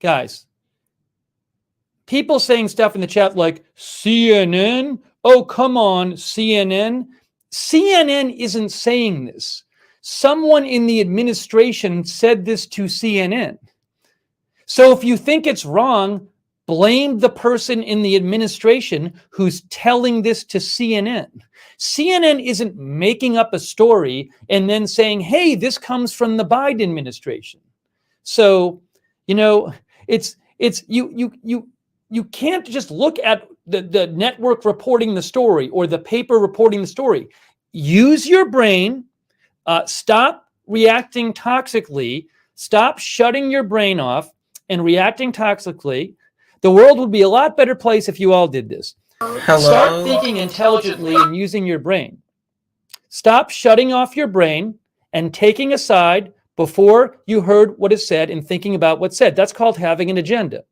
guys, people saying stuff in the chat like CNN. Oh, come on, CNN. CNN isn't saying this. Someone in the administration said this to CNN. So if you think it's wrong, blame the person in the administration who's telling this to CNN. CNN isn't making up a story and then saying, hey, this comes from the Biden administration. So, it's you can't just look at the network reporting the story or the paper reporting the story. Use your brain. Stop reacting toxically. Stop shutting your brain off and reacting toxically. The world would be a lot better place if you all did this. Hello? Start thinking intelligently and using your brain. Stop shutting off your brain and taking a side before you heard what is said and thinking about what's said. That's called having an agenda.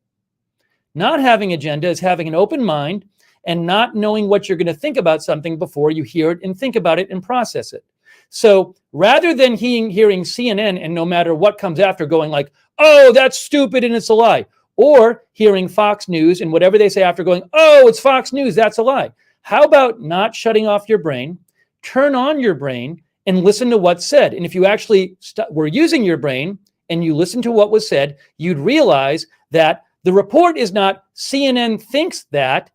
Not having an agenda is having an open mind and not knowing what you're going to think about something before you hear it and think about it and process it. So rather than hearing CNN and no matter what comes after going like, oh, that's stupid and it's a lie, or hearing Fox News and whatever they say after going, oh, it's Fox News, that's a lie. How about not shutting off your brain, turn on your brain and listen to what's said. And if you actually were using your brain and you listen to what was said, you'd realize that the report is not CNN thinks that,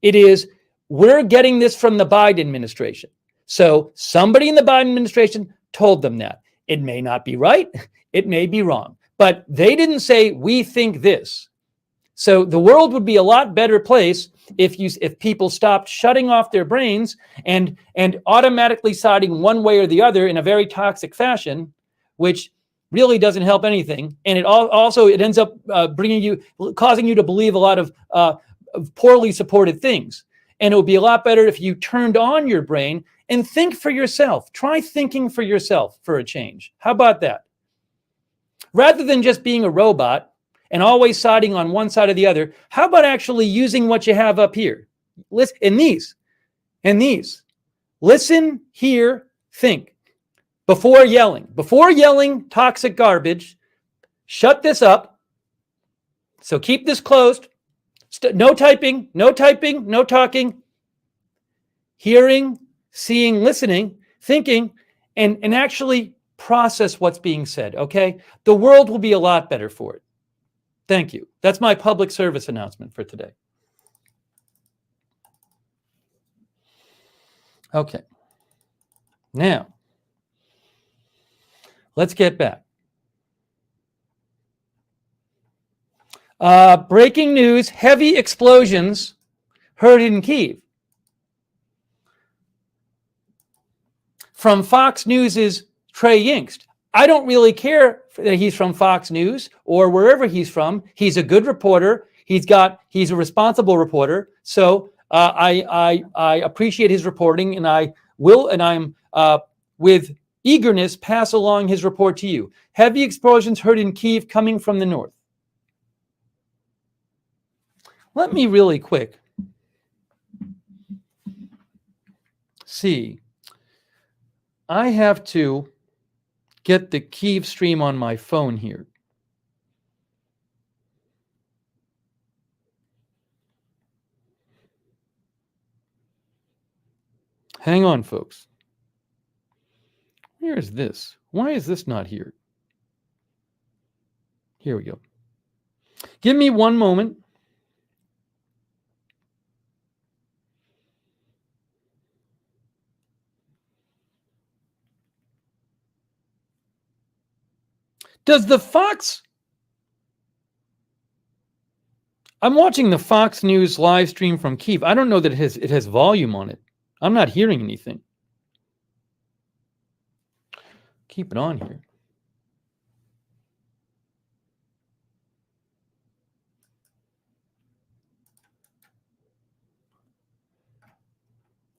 it is we're getting this from the Biden administration. So somebody in the Biden administration told them that. It may not be right, it may be wrong, but they didn't say we think this. So the world would be a lot better place if people stopped shutting off their brains and automatically siding one way or the other in a very toxic fashion, which really doesn't help anything. And it ends up causing you to believe a lot of poorly supported things. And it would be a lot better if you turned on your brain and think for yourself. Try thinking for yourself for a change. How about that? Rather than just being a robot and always siding on one side or the other, how about actually using what you have up here? Listen, and these. Listen, hear, think. Before yelling toxic garbage, shut this up. So keep this closed. No typing, no talking. Hearing, seeing, listening, thinking, and actually process what's being said, okay? The world will be a lot better for it. Thank you. That's my public service announcement for today. Okay. Now, let's get back. Breaking news, heavy explosions heard in Kyiv. From Fox News' Trey Yingst. I don't really care that he's from Fox News or wherever he's from. He's a good reporter. He's a responsible reporter. So I appreciate his reporting, and I'm with eagerness pass along his report to you. Heavy explosions heard in Kyiv coming from the north. Let me really quick see. I have to get the Kyiv stream on my phone here. Hang on, folks. Where is this? Why is this not here? Here we go. Give me one moment. Does the Fox... I'm watching the Fox News live stream from Kyiv. I don't know that it has volume on it. I'm not hearing anything. Keep it on here.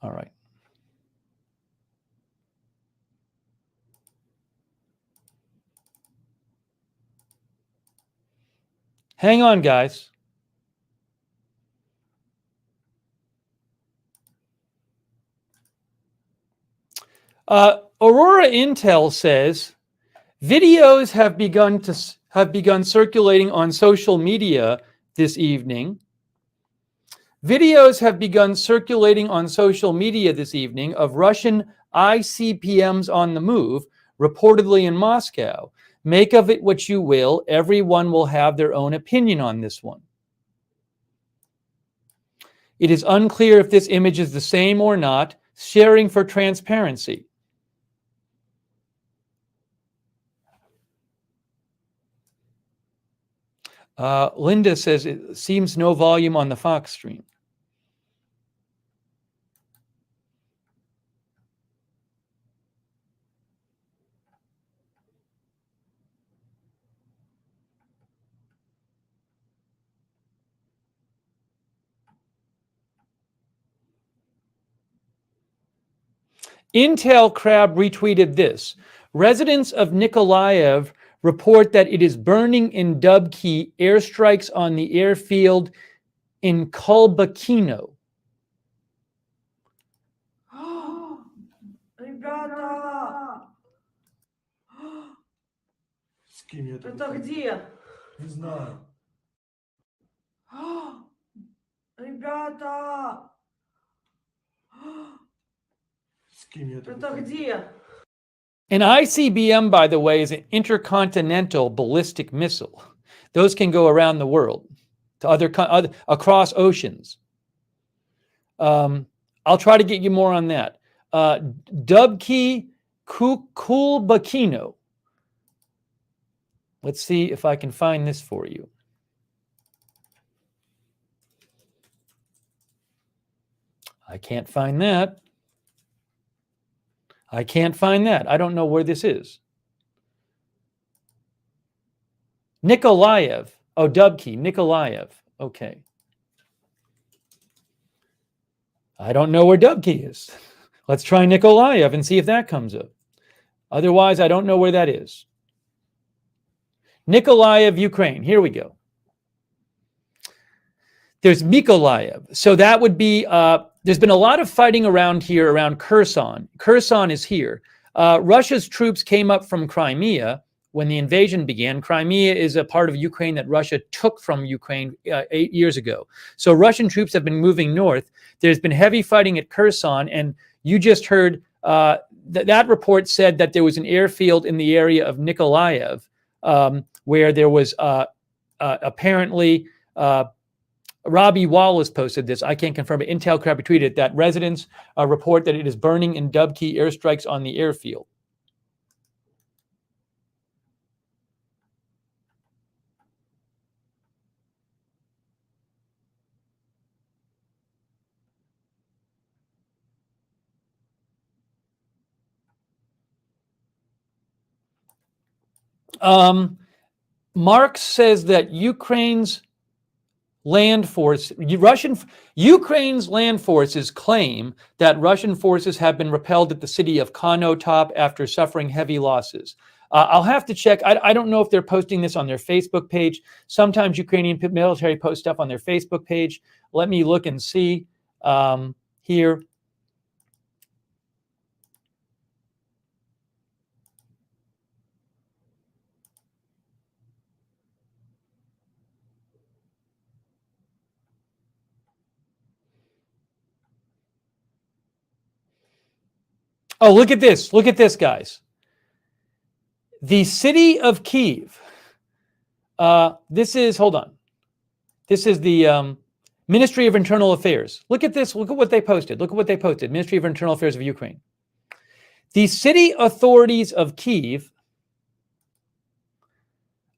All right. Hang on, guys. Aurora Intel says videos have have begun circulating on social media this evening. Videos have begun circulating on social media this evening of Russian ICBMs on the move, reportedly in Moscow. Make of it what you will. Everyone will have their own opinion on this one. It is unclear if this image is the same or not. Sharing for transparency. Linda says it seems no volume on the Fox stream. Intel Crab retweeted this. Residents of Nikolaev report that it is burning in Dubki. Airstrikes on the airfield in Kolbakino. Ребята! Это где? Не знаю. Ребята! Это где? An ICBM, by the way, is an intercontinental ballistic missile. Those can go around the world to other across oceans. I'll try to get you more on that. Dubki Kulbakino. Let's see if I can find this for you. I can't find that. I can't find that. I don't know where this is. Nikolaev. Oh, Dubki, Nikolaev. Okay. I don't know where Dubki is. Let's try Nikolaev and see if that comes up. Otherwise, I don't know where that is. Nikolaev, Ukraine. Here we go. There's Mykolaiv. So that would be, there's been a lot of fighting around here, around Kherson. Kherson is here. Russia's troops came up from Crimea when the invasion began. Crimea is a part of Ukraine that Russia took from Ukraine 8 years ago. So Russian troops have been moving north. There's been heavy fighting at Kherson, and you just heard that report said that there was an airfield in the area of Nikolaev where there was apparently Robbie Wallace posted this. I can't confirm it. Intel Crab tweeted that residents report that it is burning in Dubki. Airstrikes on the airfield. Marx says that Ukraine's land force, Ukraine's land forces claim that Russian forces have been repelled at the city of Konotop after suffering heavy losses. I'll have to check. I don't know if they're posting this on their Facebook page. Sometimes Ukrainian military post stuff on their Facebook page. Let me look and see here. Oh, look at this. Look at this, guys. The city of Kyiv. This is, hold on. This is the Ministry of Internal Affairs. Look at this. Look at what they posted. Look at what they posted. Ministry of Internal Affairs of Ukraine. The city authorities of Kyiv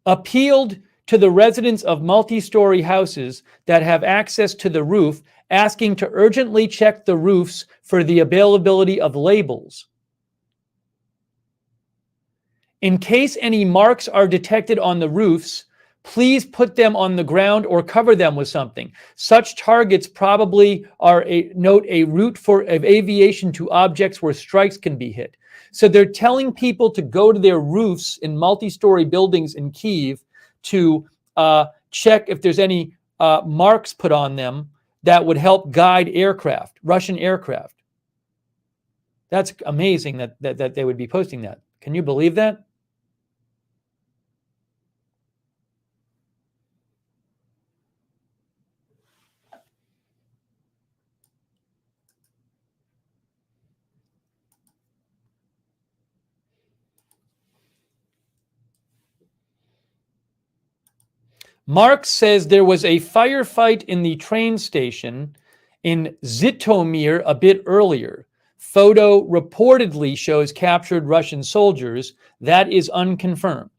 appealed to the residents of multi-story houses that have access to the roof, asking to urgently check the roofs for the availability of labels. In case any marks are detected on the roofs, please put them on the ground or cover them with something. Such targets probably are a route of aviation to objects where strikes can be hit. So they're telling people to go to their roofs in multi-story buildings in Kyiv to check if there's any marks put on them that would help guide aircraft, Russian aircraft. That's amazing that they would be posting that. Can you believe that? Mark says there was a firefight in the train station in Zhytomyr a bit earlier. Photo reportedly shows captured Russian soldiers. That is unconfirmed.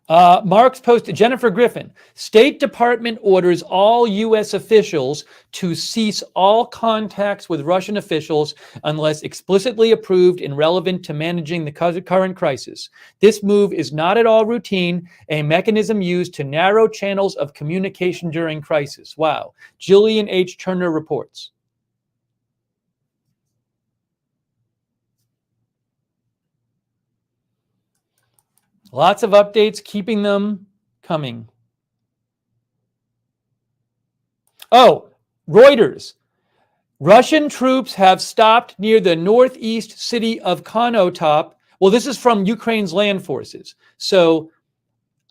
Mark's posted, Jennifer Griffin, State Department orders all U.S. officials to cease all contacts with Russian officials unless explicitly approved and relevant to managing the current crisis. This move is not at all routine, a mechanism used to narrow channels of communication during crisis. Wow. Jillian H. Turner reports. Lots of updates, keeping them coming. Oh, Reuters. Russian troops have stopped near the northeast city of Konotop. Well, this is from Ukraine's land forces. So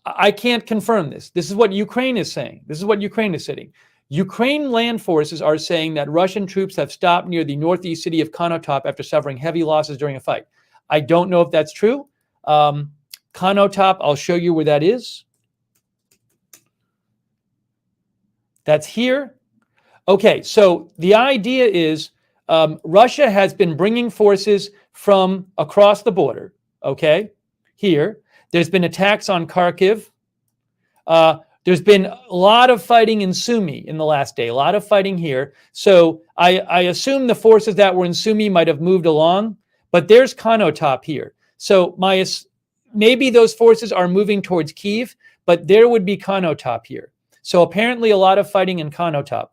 I can't confirm this. This is what Ukraine is saying. This is what Ukraine is saying. Ukraine land forces are saying that Russian troops have stopped near the northeast city of Konotop after suffering heavy losses during a fight. I don't know if that's true. Konotop, I'll show you where that is. That's here. Okay, so the idea is Russia has been bringing forces from across the border, okay, here. There's been attacks on Kharkiv. There's been a lot of fighting in Sumy in the last day, a lot of fighting here. So I assume the forces that were in Sumy might have moved along, but there's Konotop here. So maybe those forces are moving towards Kyiv, but there would be Konotop here. So apparently a lot of fighting in Konotop.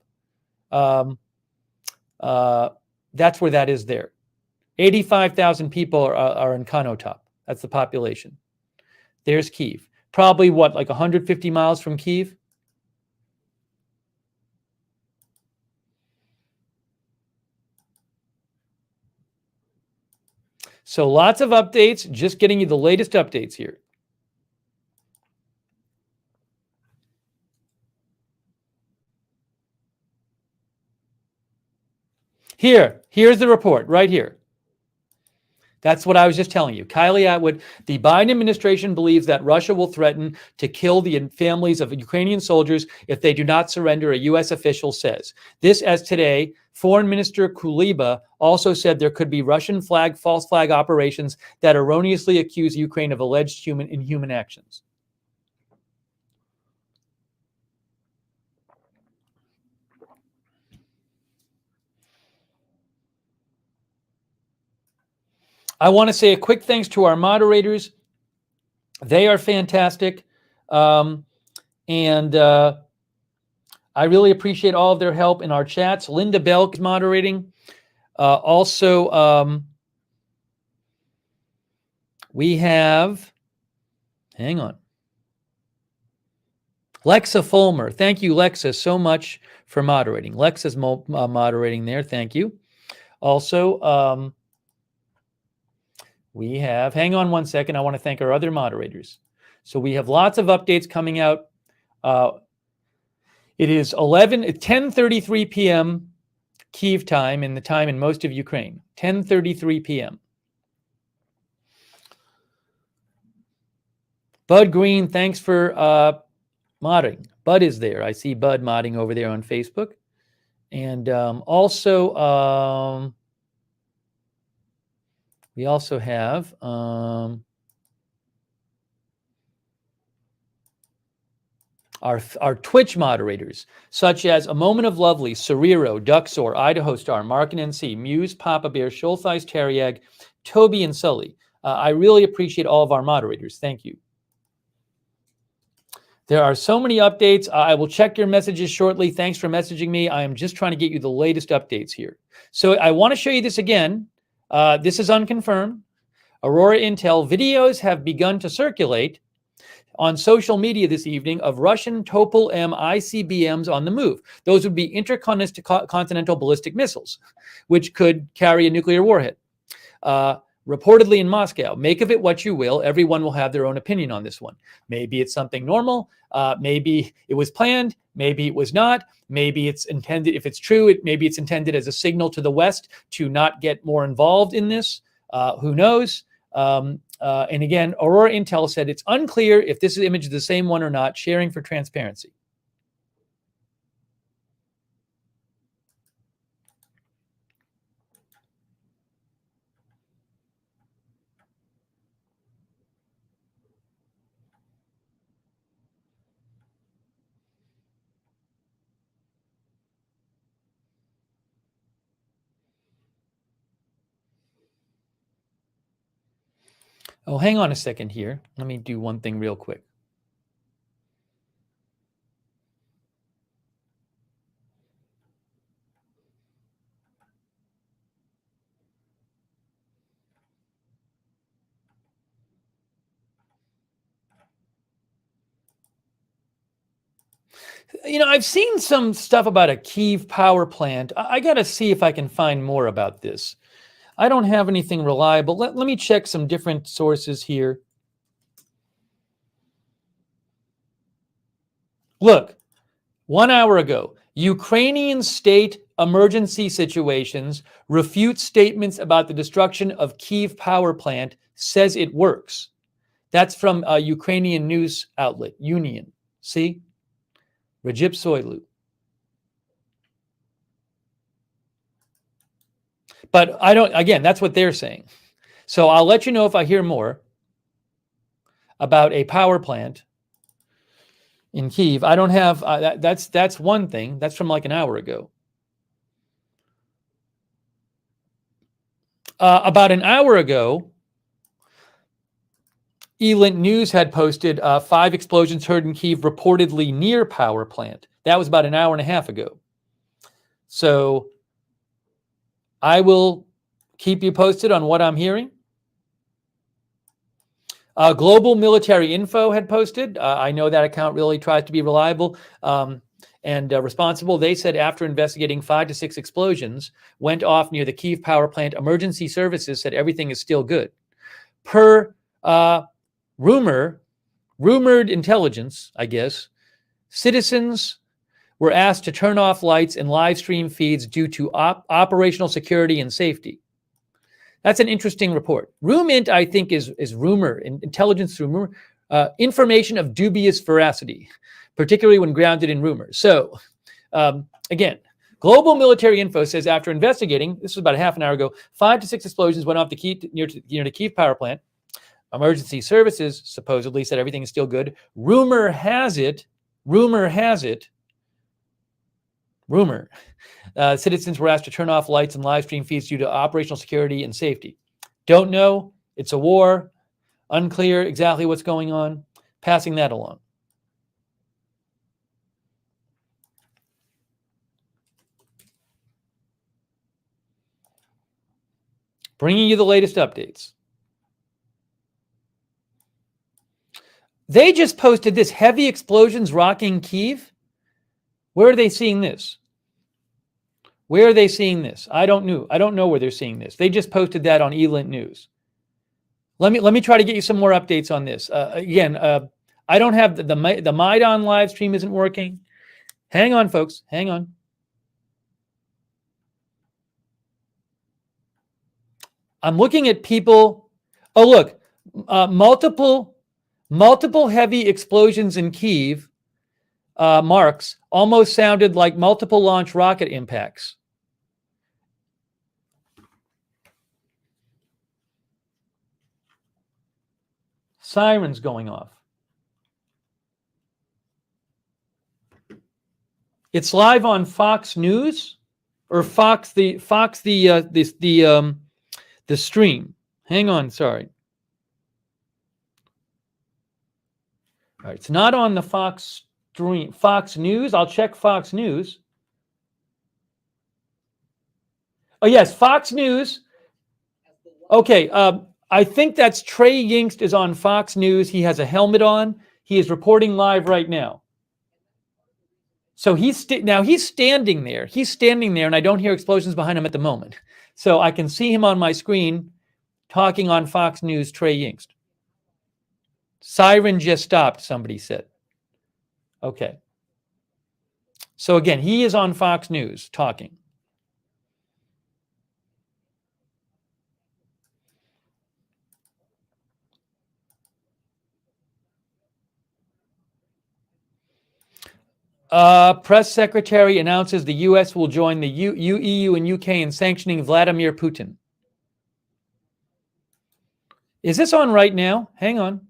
That's where that is there. 85,000 people are in Konotop. That's the population. There's Kyiv. Probably what, like 150 miles from Kyiv? So lots of updates, just getting you the latest updates here. Here's the report right here. That's what I was just telling you. Kylie Atwood, the Biden administration believes that Russia will threaten to kill the families of Ukrainian soldiers if they do not surrender, a U.S. official says. This as today, Foreign Minister Kuleba also said there could be Russian false flag operations that erroneously accuse Ukraine of alleged inhuman actions. I want to say a quick thanks to our moderators. They are fantastic. I really appreciate all of their help in our chats. Linda Belk is moderating. We have, hang on. Lexa Fulmer. Thank you, Lexa, so much for moderating. Lexa's moderating there. Thank you. Also, we have, hang on one second, I want to thank our other moderators. So we have lots of updates coming out. It is 10:33 p.m. Kyiv time, and the time in most of Ukraine, 10:33 p.m. Bud Green, thanks for modding. Bud is there. I see Bud modding over there on Facebook. And we also have our Twitch moderators, such as A Moment of Lovely, Cerrero, Duxor, Idaho Star, Mark and NC, Muse, Papa Bear, Schultheis, Terriag, Toby, and Sully. I really appreciate all of our moderators. Thank you. There are so many updates. I will check your messages shortly. Thanks for messaging me. I am just trying to get you the latest updates here. So I want to show you this again. This is unconfirmed. Aurora Intel videos have begun to circulate on social media this evening of Russian Topol-M ICBMs on the move. Those would be intercontinental ballistic missiles, which could carry a nuclear warhead. reportedly in Moscow. Make of it what you will. Everyone will have their own opinion on this one. Maybe it's something normal. Maybe it was planned. Maybe it was not. Maybe it's intended, if it's true, maybe it's intended as a signal to the West to not get more involved in this. Who knows? And again, Aurora Intel said it's unclear if this image is the same one or not, sharing for transparency. Oh, hang on a second here. Let me do one thing real quick. You know, I've seen some stuff about a Kyiv power plant. I got to see if I can find more about this. I don't have anything reliable. Let me check some different sources here. Look, 1 hour ago, Ukrainian state emergency situations refute statements about the destruction of Kyiv power plant, says it works. That's from a Ukrainian news outlet, Union. See? Recep Soylu. But I don't, again, that's what they're saying. So I'll let you know if I hear more about a power plant in Kyiv. I don't have, that's one thing. That's from like an hour ago. About an hour ago, Elint News had posted 5 explosions heard in Kyiv, reportedly near power plant. That was about an hour and a half ago. So I will keep you posted on what I'm hearing. Global Military Info had posted. I know that account really tries to be reliable and responsible. They said after investigating 5 to 6 explosions went off near the Kyiv power plant, emergency services said everything is still good. Per rumored intelligence, I guess, citizens were asked to turn off lights and live stream feeds due to operational security and safety. That's an interesting report. RUMINT, I think, is rumor, intelligence rumor, information of dubious veracity, particularly when grounded in rumors. So, again, Global Military Info says after investigating, this was about a half an hour ago, 5 to 6 explosions went off the near the Kyiv power plant. Emergency services supposedly said everything is still good. Rumor has it, citizens were asked to turn off lights and live stream feeds due to operational security and safety. Don't know. It's a war. Unclear exactly what's going on. Passing that along. Bringing you the latest updates. They just posted this: heavy explosions rocking Kyiv. Where are they seeing this? Where are they seeing this? I don't know. I don't know where they're seeing this. They just posted that on Elint News. Let me try to get you some more updates on this. Again, I don't have the Maidan live stream isn't working. Hang on, folks. Hang on. I'm looking at people. Oh, look, multiple heavy explosions in Kyiv. Marks almost sounded like multiple launch rocket impacts. Sirens going off. It's live on Fox News or the stream. Hang on, sorry. All right, it's not on the Fox stream. Fox News. I'll check Fox News. Oh yes, Fox News. Okay, I think that's Trey Yingst is on Fox News. He has a helmet on. He is reporting live right now. So he's standing there. He's standing there, and I don't hear explosions behind him at the moment. So I can see him on my screen, talking on Fox News, Trey Yingst. Siren just stopped, somebody said. Okay. So again, he is on Fox News talking. Press secretary announces the U.S. will join the EU and UK in sanctioning Vladimir Putin. Is this on right now? Hang on.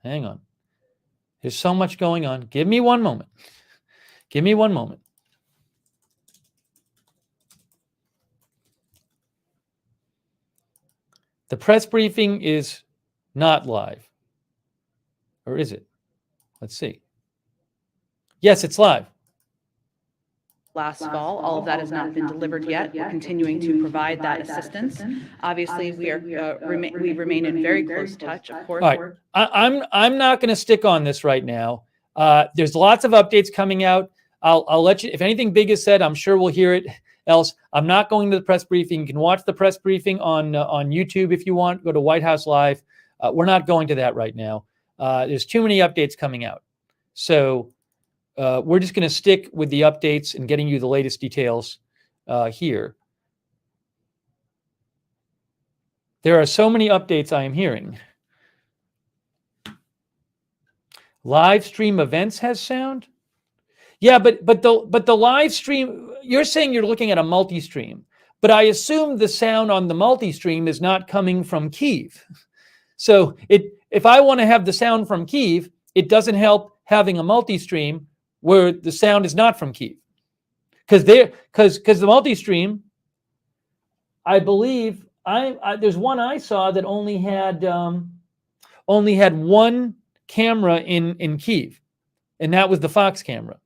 Hang on. There's so much going on. Give me one moment. Give me one moment. The press briefing is not live. Or is it? Let's see. Yes, it's live. Last fall. All of that has not been delivered yet. We're continuing to provide that assistance. Obviously, we remain in very close touch, of course. All right. I'm not going to stick on this right now. There's lots of updates coming out. I'll let you, if anything big is said, I'm sure we'll hear it. Else, I'm not going to the press briefing. You can watch the press briefing on YouTube if you want. Go to White House Live. We're not going to that right now. There's too many updates coming out. So we're just going to stick with the updates and getting you the latest details here. There are so many updates I am hearing. Live stream events has sound? Yeah, but the live stream, you're saying you're looking at a multi-stream, but I assume the sound on the multi-stream is not coming from Kyiv. So if I want to have the sound from Kyiv, it doesn't help having a multi-stream where the sound is not from Kyiv. Because the multi-stream, I believe there's one I saw that only had one camera in Kyiv, and that was the Fox camera.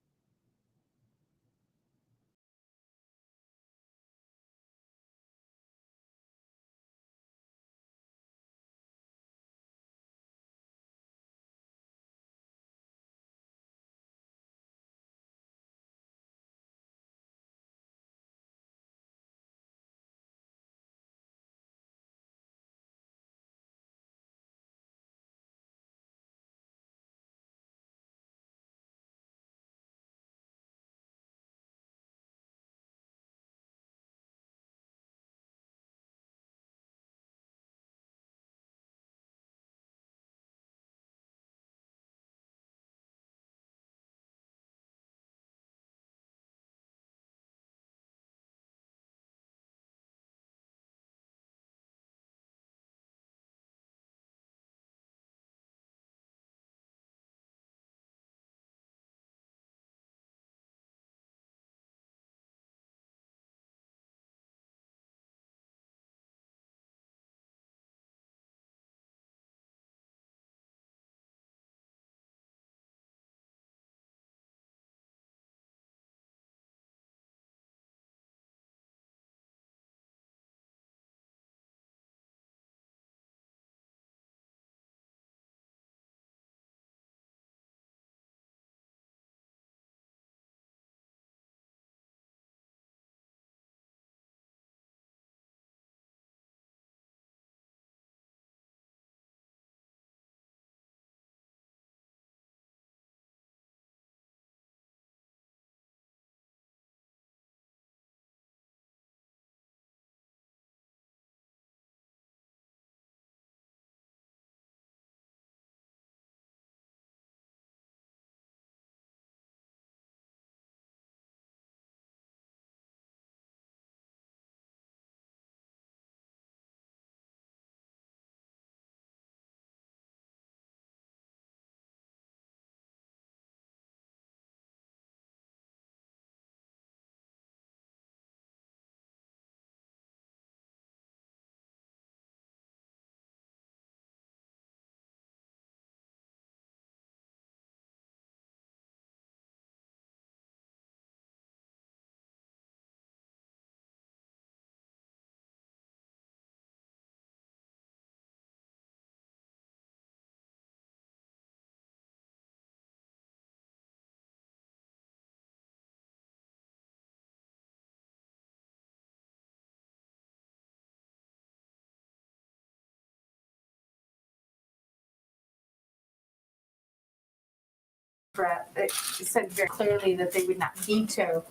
It said very clearly that they would not veto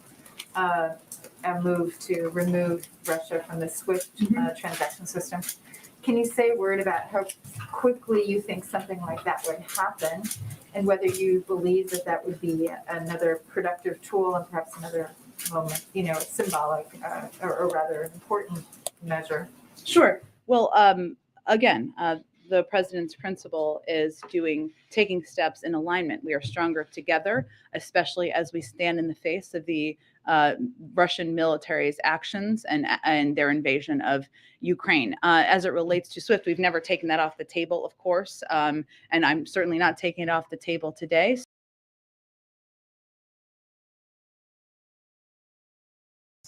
a move to remove Russia from the SWIFT transaction system. Can you say a word about how quickly you think something like that would happen, and whether you believe that that would be another productive tool and perhaps another moment, symbolic or rather important measure? Sure. Well, again, the president's principle is taking steps in alignment. We are stronger together, especially as we stand in the face of the Russian military's actions and their invasion of Ukraine. As it relates to SWIFT, we've never taken that off the table, of course, and I'm certainly not taking it off the table today.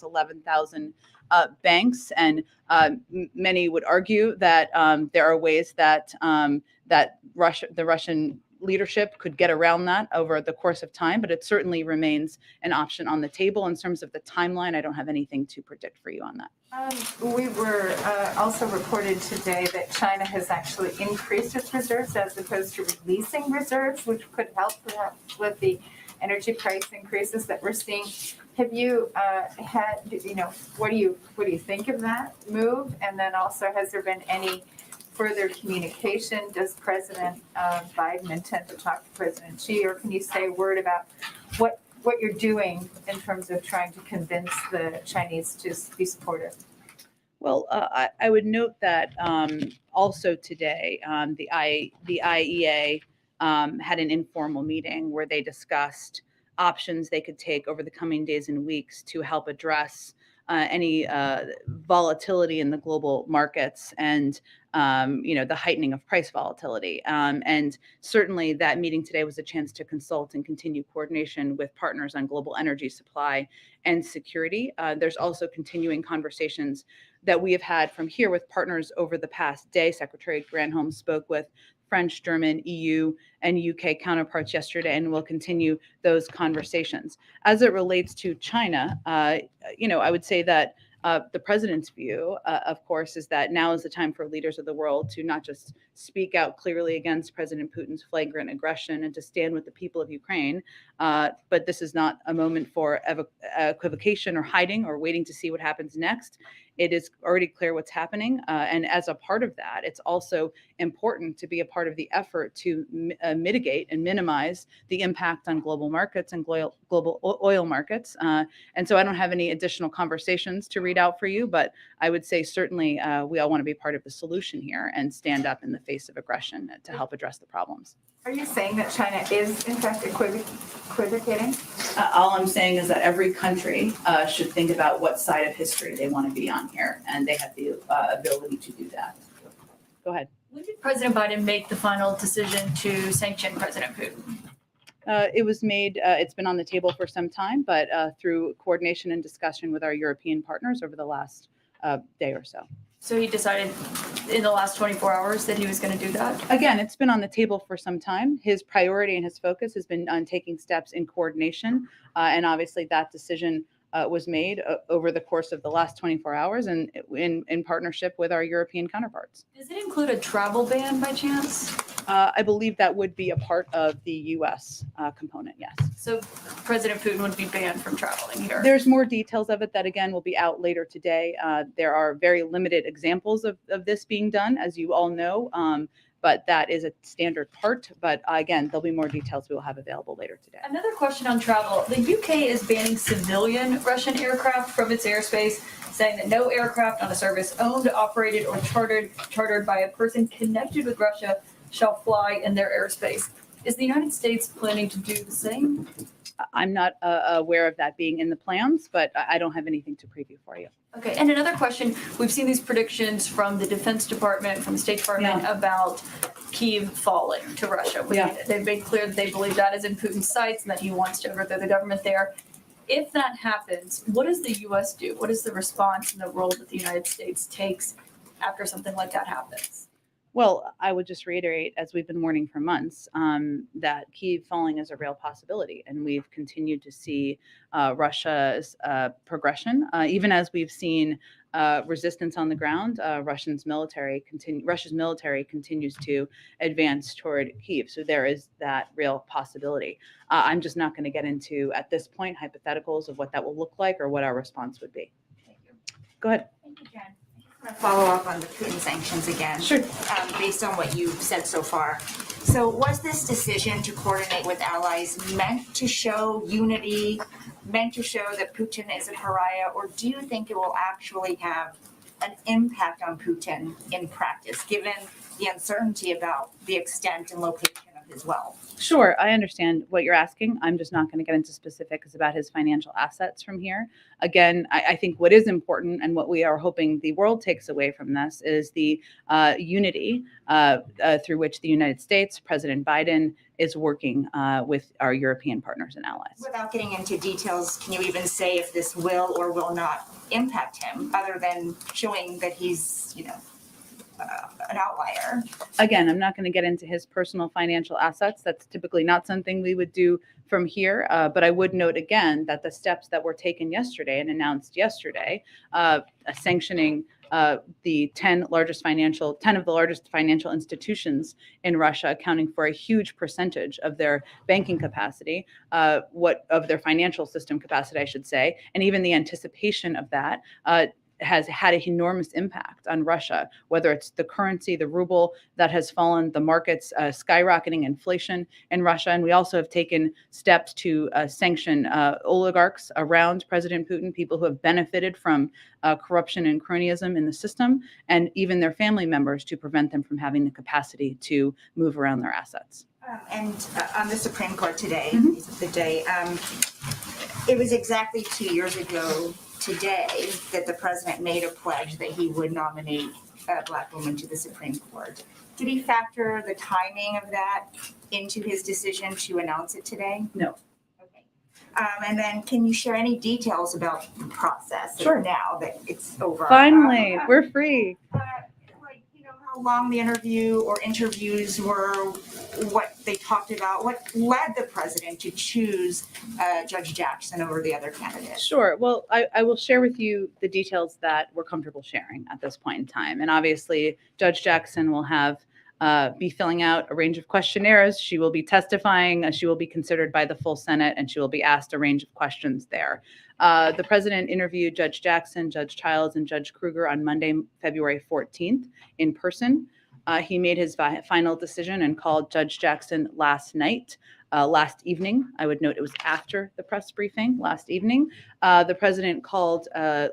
11,000 banks, and many would argue that there are ways that the Russian leadership could get around that over the course of time, but it certainly remains an option on the table. In terms of the timeline, I don't have anything to predict for you on that. We were also reported today that China has actually increased its reserves as opposed to releasing reserves, which could help perhaps with the energy price increases that we're seeing. Have you had, what do you think of that move? And then also, has there been any further communication? Does President Biden intend to talk to President Xi, or can you say a word about what you're doing in terms of trying to convince the Chinese to be supportive? Well, I would note that also today, the IEA had an informal meeting where they discussed options they could take over the coming days and weeks to help address any volatility in the global markets and the heightening of price volatility. And certainly that meeting today was a chance to consult and continue coordination with partners on global energy supply and security. There's also continuing conversations that we have had from here with partners over the past day. Secretary Granholm spoke with French, German, EU, and UK counterparts yesterday, and we'll continue those conversations. As it relates to China, I would say that the president's view, of course, is that now is the time for leaders of the world to not just speak out clearly against President Putin's flagrant aggression and to stand with the people of Ukraine, but this is not a moment for equivocation or hiding or waiting to see what happens next. It is already clear what's happening. And as a part of that, it's also important to be a part of the effort to mitigate and minimize the impact on global markets and global oil markets. And so I don't have any additional conversations to read out for you, but I would say certainly we all want to be part of the solution here and stand up in the face of aggression to help address the problems. Are you saying that China is, in fact, equivocating? All I'm saying is that every country should think about what side of history they want to be on here, and they have the ability to do that. Go ahead. When did President Biden make the final decision to sanction President Putin? It was made, it's been on the table for some time, but through coordination and discussion with our European partners over the last day or so. So he decided in the last 24 hours that he was going to do that? Again, it's been on the table for some time. His priority and his focus has been on taking steps in coordination. And obviously that decision was made over the course of the last 24 hours and in partnership with our European counterparts. Does it include a travel ban by chance? I believe that would be a part of the U.S. Component, yes. So President Putin would be banned from traveling here? There's more details of it that, again, will be out later today. There are very limited examples of this being done, as you all know, but that is a standard part. But again, there'll be more details we will have available later today. Another question on travel. The UK is banning civilian Russian aircraft from its airspace, saying that no aircraft on a service owned, operated, or chartered by a person connected with Russia shall fly in their airspace. Is the United States planning to do the same? I'm not aware of that being in the plans, but I don't have anything to preview for you. Okay, and another question. We've seen these predictions from the Defense Department, from the State Department about Kyiv falling to Russia. They've made clear that they believe that is in Putin's sights and that he wants to overthrow the government there. If that happens, what does the U.S. do? What is the response and the role that the United States takes after something like that happens? Well, I would just reiterate, as we've been warning for months, that Kyiv falling is a real possibility, and we've continued to see Russia's progression, even as we've seen resistance on the ground. Russia's military continues to advance toward Kyiv, so there is that real possibility. I'm just not going to get into at this point hypotheticals of what that will look like or what our response would be. Thank you. Go ahead. Thank you, Jen. I just want to follow up on the Putin sanctions again. Sure. Based on what you've said so far. So was this decision to coordinate with allies meant to show unity, meant to show that Putin is a pariah, or do you think it will actually have an impact on Putin in practice, given the uncertainty about the extent and location of his wealth? Sure, I understand what you're asking. I'm just not going to get into specifics about his financial assets from here. Again, I think what is important and what we are hoping the world takes away from this is the unity through which the United States, President Biden, is working with our European partners and allies. Without getting into details, can you even say if this will or will not impact him, other than showing that he's, an outlier? Again, I'm not going to get into his personal financial assets. That's typically not something we would do from here. But I would note again that the steps that were taken yesterday and announced yesterday, sanctioning the 10 of the largest financial institutions in Russia, accounting for a huge percentage of their banking capacity, of their financial system capacity, I should say, and even the anticipation of that has had an enormous impact on Russia, whether it's the currency, the ruble that has fallen, the markets, skyrocketing inflation in Russia. And we also have taken steps to sanction oligarchs around President Putin, people who have benefited from corruption and cronyism in the system, and even their family members to prevent them from having the capacity to move around their assets. And on the Supreme Court today, Mhm. the day, it was exactly 2 years ago today that the president made a pledge that he would nominate a Black woman to the Supreme Court. Did he factor the timing of that into his decision to announce it today? No. Okay. And then can you share any details about the process Sure. now that it's over? Finally, we're free. How long the interview or interviews were, what they talked about, what led the president to choose Judge Jackson over the other candidates? Sure. Well, I will share with you the details that we're comfortable sharing at this point in time. And obviously, Judge Jackson will be filling out a range of questionnaires. She will be testifying. She will be considered by the full Senate, and she will be asked a range of questions there. The president interviewed Judge Jackson, Judge Childs, and Judge Kruger on Monday, February 14th in person. He made his final decision and called Judge Jackson last evening. I would note it was after the press briefing last evening. The president called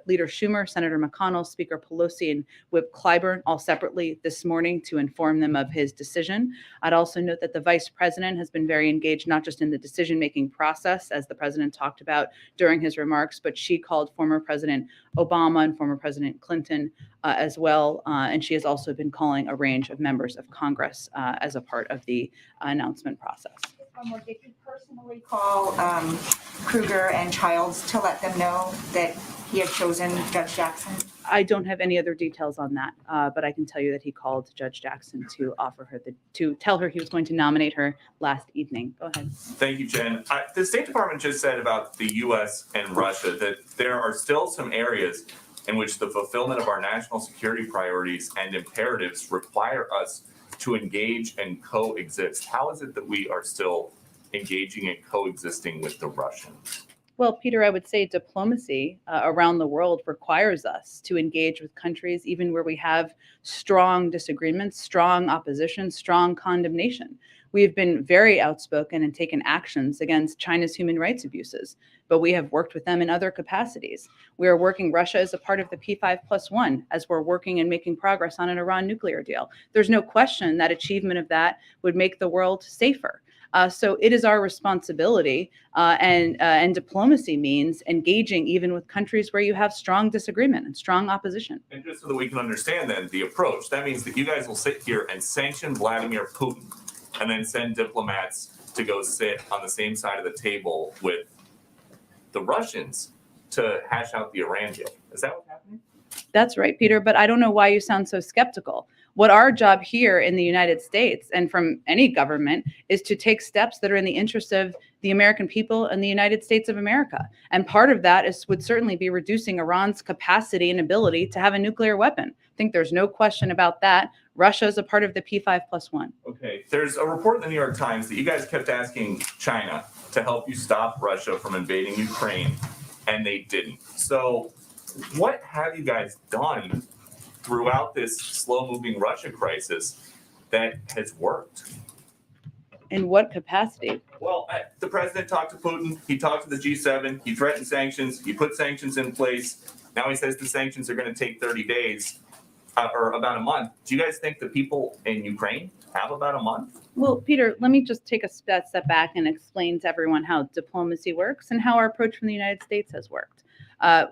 Leader Schumer, Senator McConnell, Speaker Pelosi, and Whip Clyburn all separately this morning to inform them of his decision. I'd also note that the vice president has been very engaged, not just in the decision-making process, as the president talked about during his remarks, but she called former President Obama and former President Clinton as well. And she has also been calling a range of members of Congress as a part of the announcement process. One more. Did you personally call Kruger and Childs to let them know that he had chosen Judge Jackson? I don't have any other details on that, but I can tell you that he called Judge Jackson to offer her to tell her he was going to nominate her last evening. Go ahead. Thank you, Jen. The State Department just said about the U.S. and Russia that there are still some areas in which the fulfillment of our national security priorities and imperatives require us to engage and coexist. How is it that we are still engaging and coexisting with the Russians? Well, Peter, I would say diplomacy around the world requires us to engage with countries even where we have strong disagreements, strong opposition, strong condemnation. We have been very outspoken and taken actions against China's human rights abuses, but we have worked with them in other capacities. We are working Russia as a part of the P5+1 as we're working and making progress on an Iran nuclear deal. There's no question that achievement of that would make the world safer. So it is our responsibility, and diplomacy means engaging even with countries where you have strong disagreement and strong opposition. And just so that we can understand then the approach, that means that you guys will sit here and sanction Vladimir Putin and then send diplomats to go sit on the same side of the table with the Russians to hash out the Iran deal. Is that what's happening? That's right, Peter, but I don't know why you sound so skeptical. What our job here in the United States and from any government is to take steps that are in the interest of the American people and the United States of America. And part of that would certainly be reducing Iran's capacity and ability to have a nuclear weapon. I think there's no question about that. Russia is a part of the P5+1. Okay, there's a report in the New York Times that you guys kept asking China to help you stop Russia from invading Ukraine, and they didn't. So what have you guys done throughout this slow-moving Russia crisis that has worked? In what capacity? Well, the president talked to Putin. He talked to the G7. He threatened sanctions. He put sanctions in place. Now he says the sanctions are going to take 30 days or about a month. Do you guys think the people in Ukraine have about a month? Well, Peter, let me just take a step back and explain to everyone how diplomacy works and how our approach from the United States has worked.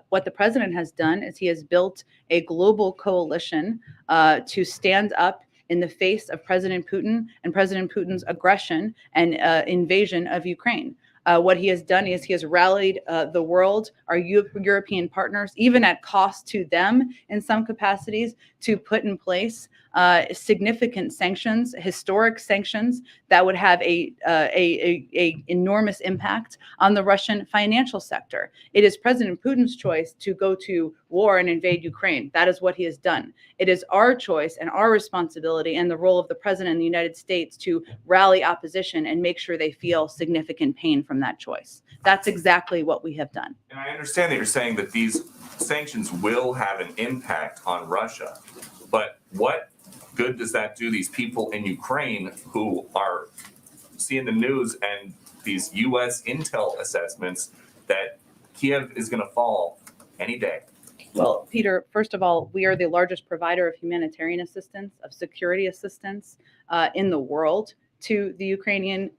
What the president has done is he has built a global coalition to stand up in the face of President Putin and President Putin's aggression and invasion of Ukraine. What he has done is he has rallied the world, our European partners, even at cost to them in some capacities, to put in place significant sanctions, historic sanctions that would have a enormous impact on the Russian financial sector. It is President Putin's choice to go to war and invade Ukraine. That is what he has done. It is our choice and our responsibility and the role of the president in the United States to rally opposition and make sure they feel significant pain from that choice. That's exactly what we have done. And I understand that you're saying that these sanctions will have an impact on Russia, but what good does that do these people in Ukraine who are seeing the news and these U.S. intel assessments that Kiev is going to fall any day? Well, Peter, first of all, we are the largest provider of humanitarian assistance, of security assistance in the world to the Ukrainian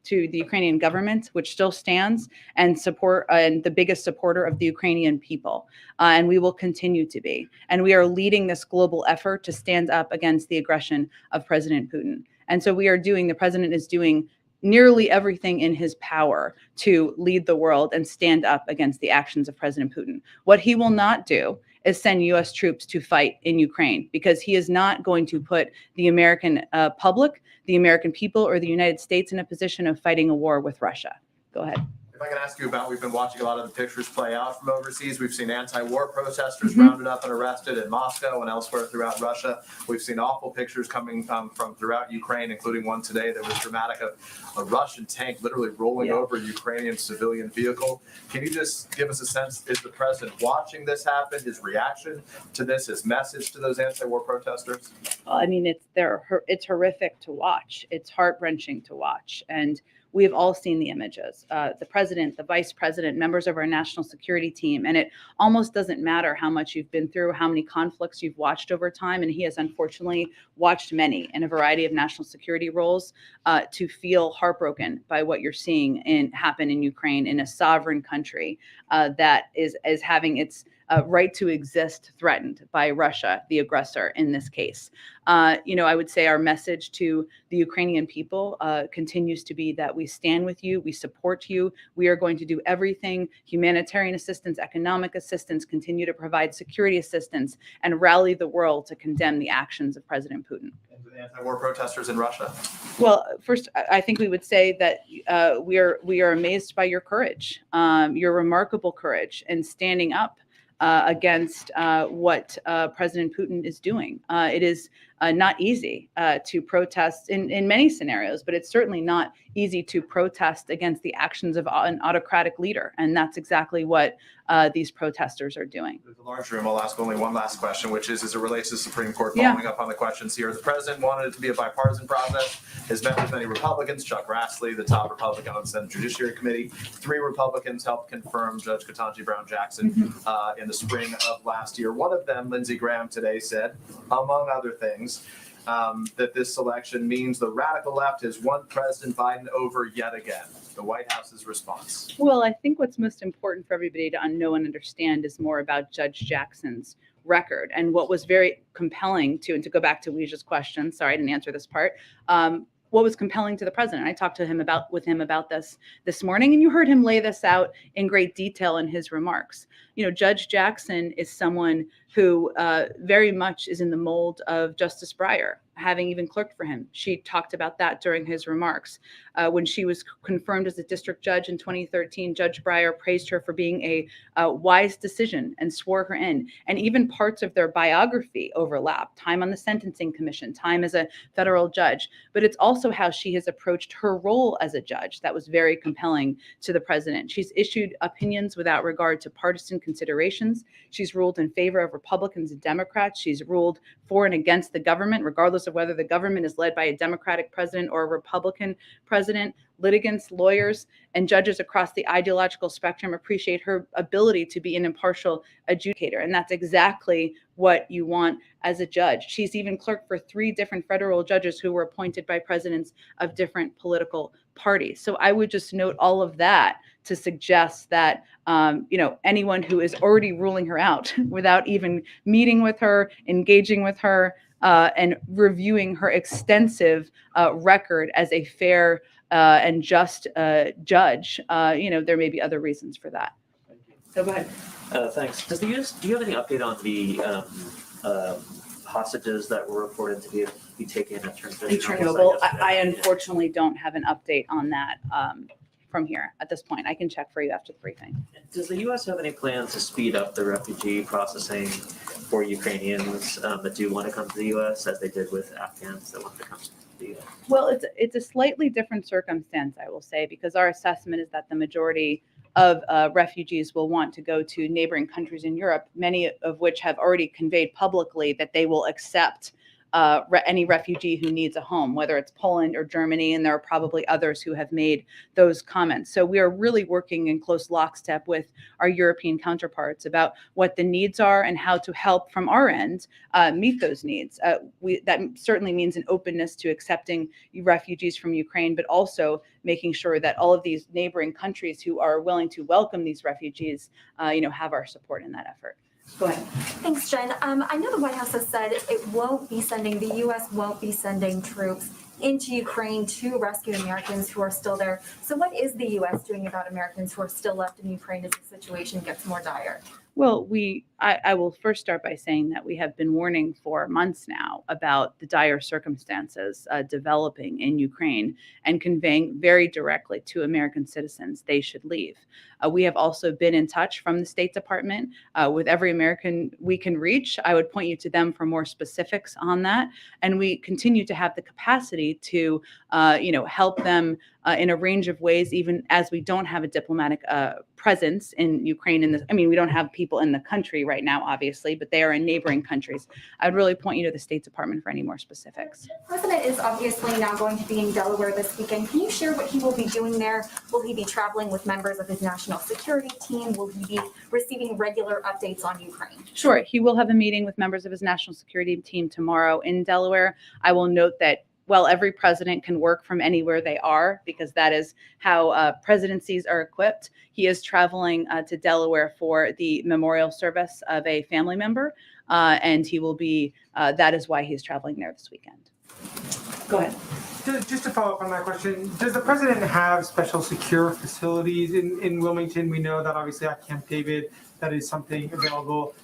government, which still stands and the biggest supporter of the Ukrainian people. And we will continue to be. And we are leading this global effort to stand up against the aggression of President Putin. And so the president is doing nearly everything in his power to lead the world and stand up against the actions of President Putin. What he will not do is send U.S. troops to fight in Ukraine, because he is not going to put the American public, the American people, or the United States in a position of fighting a war with Russia. Go ahead. If I can ask you about, we've been watching a lot of the pictures play out from overseas. We've seen anti-war protesters rounded up and arrested in Moscow and elsewhere throughout Russia. We've seen awful pictures coming from throughout Ukraine, including one today that was dramatic of a Russian tank literally rolling over a Ukrainian civilian vehicle. Can you just give us a sense, is the president watching this happen, his reaction to this, his message to those anti-war protesters? I mean, it's horrific to watch. It's heart-wrenching to watch. And we have all seen the images, the president, the vice president, members of our national security team. And it almost doesn't matter how much you've been through, how many conflicts you've watched over time. And he has unfortunately watched many in a variety of national security roles to feel heartbroken by what you're seeing happen in Ukraine, in a sovereign country that is having its right to exist threatened by Russia, the aggressor in this case. I would say our message to the Ukrainian people continues to be that we stand with you, we support you, we are going to do everything, humanitarian assistance, economic assistance, continue to provide security assistance, and rally the world to condemn the actions of President Putin. And to the anti-war protesters in Russia? Well, first, I think we would say that we are amazed by your courage, your remarkable courage in standing up against what President Putin is doing. It is not easy to protest in many scenarios, but it's certainly not easy to protest against the actions of an autocratic leader. And that's exactly what these protesters are doing. There's a large room. I'll ask only one last question, which is as it relates to the Supreme Court, following up on the questions here. The president wanted it to be a bipartisan process, has met with many Republicans, Chuck Grassley, the top Republican on the Senate Judiciary Committee. 3 Republicans helped confirm Judge Ketanji Brown Jackson in the spring of last year. One of them, Lindsey Graham, today said, among other things, that this selection means the radical left has won President Biden over yet again. The White House's response. Well, I think what's most important for everybody to know and understand is more about Judge Jackson's record. And what was very compelling and to go back to Weij's question, sorry, I didn't answer this part. What was compelling to the president? I talked to him about this morning, and you heard him lay this out in great detail in his remarks. Judge Jackson is someone who very much is in the mold of Justice Breyer, having even clerked for him. She talked about that during his remarks. When she was confirmed as a district judge in 2013, Judge Breyer praised her for being a wise decision and swore her in. And even parts of their biography overlap: time on the Sentencing Commission, time as a federal judge. But it's also how she has approached her role as a judge that was very compelling to the president. She's issued opinions without regard to partisan considerations. She's ruled in favor of Republicans and Democrats. She's ruled for and against the government, regardless of whether the government is led by a Democratic president or a Republican president. Litigants, lawyers, and judges across the ideological spectrum appreciate her ability to be an impartial adjudicator. And that's exactly what you want as a judge. She's even clerked for 3 different federal judges who were appointed by presidents of different political parties. So I would just note all of that to suggest that, anyone who is already ruling her out without even meeting with her, engaging with her, and reviewing her extensive record as a fair and just judge, there may be other reasons for that. So go ahead. Thanks. Do you have any update on the hostages that were reported to be taken at Chernobyl? I unfortunately don't have an update on that from here at this point. I can check for you after the briefing. Does the U.S. have any plans to speed up the refugee processing for Ukrainians that do want to come to the U.S., as they did with Afghans that want to come to the U.S.? Well, it's a slightly different circumstance, I will say, because our assessment is that the majority of refugees will want to go to neighboring countries in Europe, many of which have already conveyed publicly that they will accept any refugee who needs a home, whether it's Poland or Germany, and there are probably others who have made those comments. So we are really working in close lockstep with our European counterparts about what the needs are and how to help from our end meet those needs. That certainly means an openness to accepting refugees from Ukraine, but also making sure that all of these neighboring countries who are willing to welcome these refugees, have our support in that effort. Go ahead. Thanks, Jen. I know the White House has said the U.S. won't be sending troops into Ukraine to rescue Americans who are still there. So what is the U.S. doing about Americans who are still left in Ukraine as the situation gets more dire? Well, I will first start by saying that we have been warning for months now about the dire circumstances developing in Ukraine and conveying very directly to American citizens they should leave. We have also been in touch from the State Department with every American we can reach. I would point you to them for more specifics on that. And we continue to have the capacity to, help them in a range of ways, even as we don't have a diplomatic presence in Ukraine. We don't have people in the country right now, obviously, but they are in neighboring countries. I'd really point you to the State Department for any more specifics. The president is obviously now going to be in Delaware this weekend. Can you share what he will be doing there? Will he be traveling with members of his national security team? Will he be receiving regular updates on Ukraine? Sure. He will have a meeting with members of his national security team tomorrow in Delaware. I will note that while every president can work from anywhere they are, because that is how presidencies are equipped, he is traveling to Delaware for the memorial service of a family member, and he will be, that is why he's traveling there this weekend. Go ahead. Just to follow up on that question, does the president have special secure facilities in Wilmington? We know that obviously at Camp David, that is something available.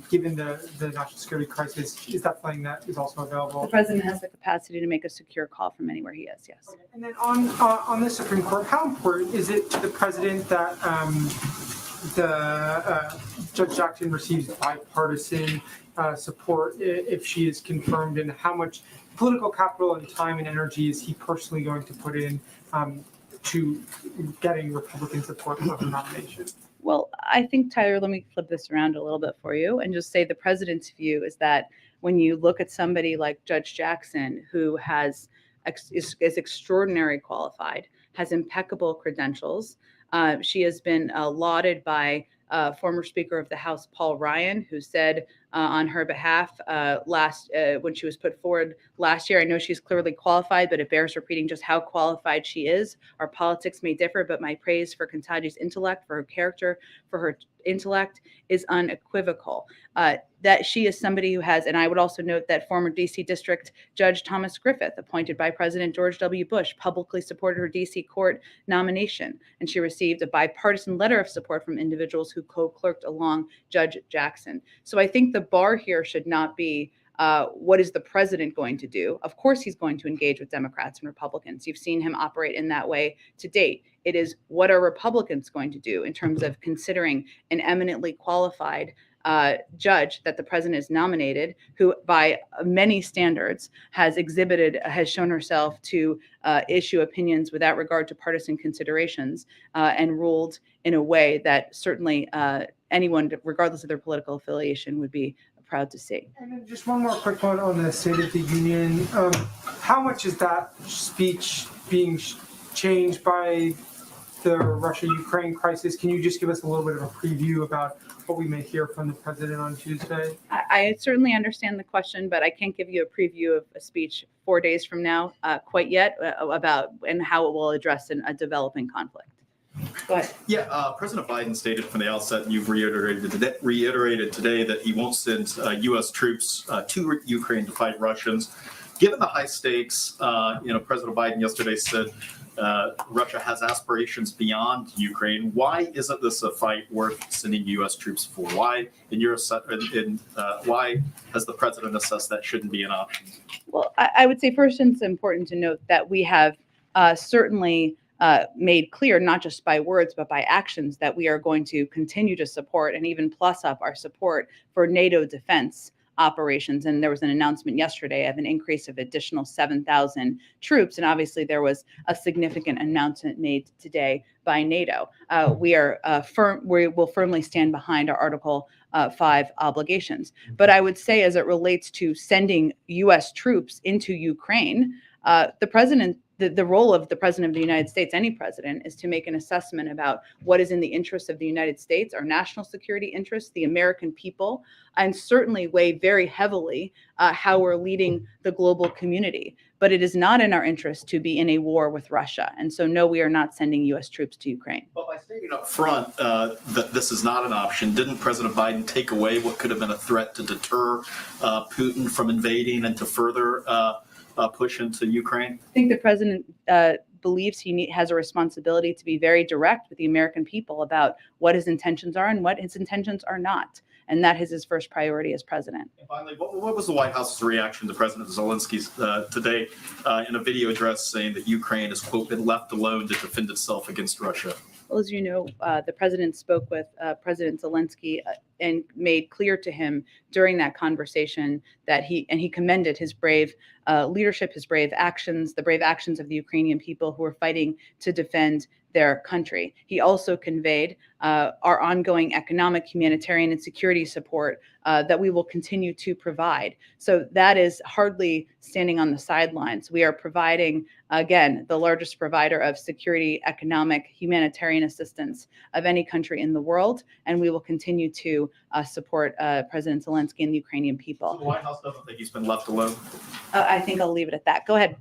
Given the national security crisis, is that something that is also available? The president has the capacity to make a secure call from anywhere he is, yes. Okay. And then on the Supreme Court, how important is it to the president that Judge Jackson receives bipartisan support if she is confirmed, and how much political capital and time and energy is he personally going to put in to getting Republican support for the nomination? Well, I think, Tyler, let me flip this around a little bit for you and just say the president's view is that when you look at somebody like Judge Jackson, who is extraordinarily qualified, has impeccable credentials, she has been lauded by former Speaker of the House, Paul Ryan, who said on her behalf when she was put forward last year. I know she's clearly qualified, but it bears repeating just how qualified she is. Our politics may differ, but my praise for Ketanji's intellect, for her character, for her intellect is unequivocal. That she is somebody who has, and I would also note that former DC District Judge Thomas Griffith, appointed by President George W. Bush, publicly supported her DC court nomination, and she received a bipartisan letter of support from individuals who co-clerked along Judge Jackson. So I think the bar here should not be what is the president going to do? Of course, he's going to engage with Democrats and Republicans. You've seen him operate in that way to date. It is what are Republicans going to do in terms of considering an eminently qualified judge that the president has nominated, who by many standards has shown herself to issue opinions without regard to partisan considerations and ruled in a way that certainly anyone, regardless of their political affiliation, would be proud to see. And then just one more quick one on the State of the Union. How much is that speech being changed by the Russia-Ukraine crisis? Can you just give us a little bit of a preview about what we may hear from the president on Tuesday? I certainly understand the question, but I can't give you a preview of a speech 4 days from now quite yet about and how it will address a developing conflict. Go ahead. Yeah, President Biden stated from the outset, and you've reiterated today that he won't send U.S. troops to Ukraine to fight Russians. Given the high stakes, President Biden yesterday said Russia has aspirations beyond Ukraine. Why isn't this a fight worth sending U.S. troops for? Why, why has the president assessed that shouldn't be an option? Well, I would say first it's important to note that we have certainly made clear, not just by words, but by actions, that we are going to continue to support and even plus up our support for NATO defense operations. And there was an announcement yesterday of an increase of additional 7,000 troops. And obviously there was a significant announcement made today by NATO. We will firmly stand behind our Article 5 obligations. But I would say, as it relates to sending U.S. troops into Ukraine, the role of the president of the United States, any president, is to make an assessment about what is in the interest of the United States, our national security interests, the American people, and certainly weigh very heavily how we're leading the global community. But it is not in our interest to be in a war with Russia. And so, no, we are not sending U.S. troops to Ukraine. But by stating up front that this is not an option, didn't President Biden take away what could have been a threat to deter Putin from invading and to further push into Ukraine? I think the president believes he has a responsibility to be very direct with the American people about what his intentions are and what his intentions are not. And that is his first priority as president. And finally, what was the White House's reaction to President Zelensky's today in a video address saying that Ukraine has, quote, been left alone to defend itself against Russia? Well, as you know, the president spoke with President Zelensky and made clear to him during that conversation that he commended his brave leadership, his brave actions, the brave actions of the Ukrainian people who are fighting to defend their country. He also conveyed our ongoing economic, humanitarian, and security support that we will continue to provide. So that is hardly standing on the sidelines. We are providing, again, the largest provider of security, economic, humanitarian assistance of any country in the world, and we will continue to support President Zelensky and the Ukrainian people. So the White House doesn't think he's been left alone? I think I'll leave it at that. Go ahead.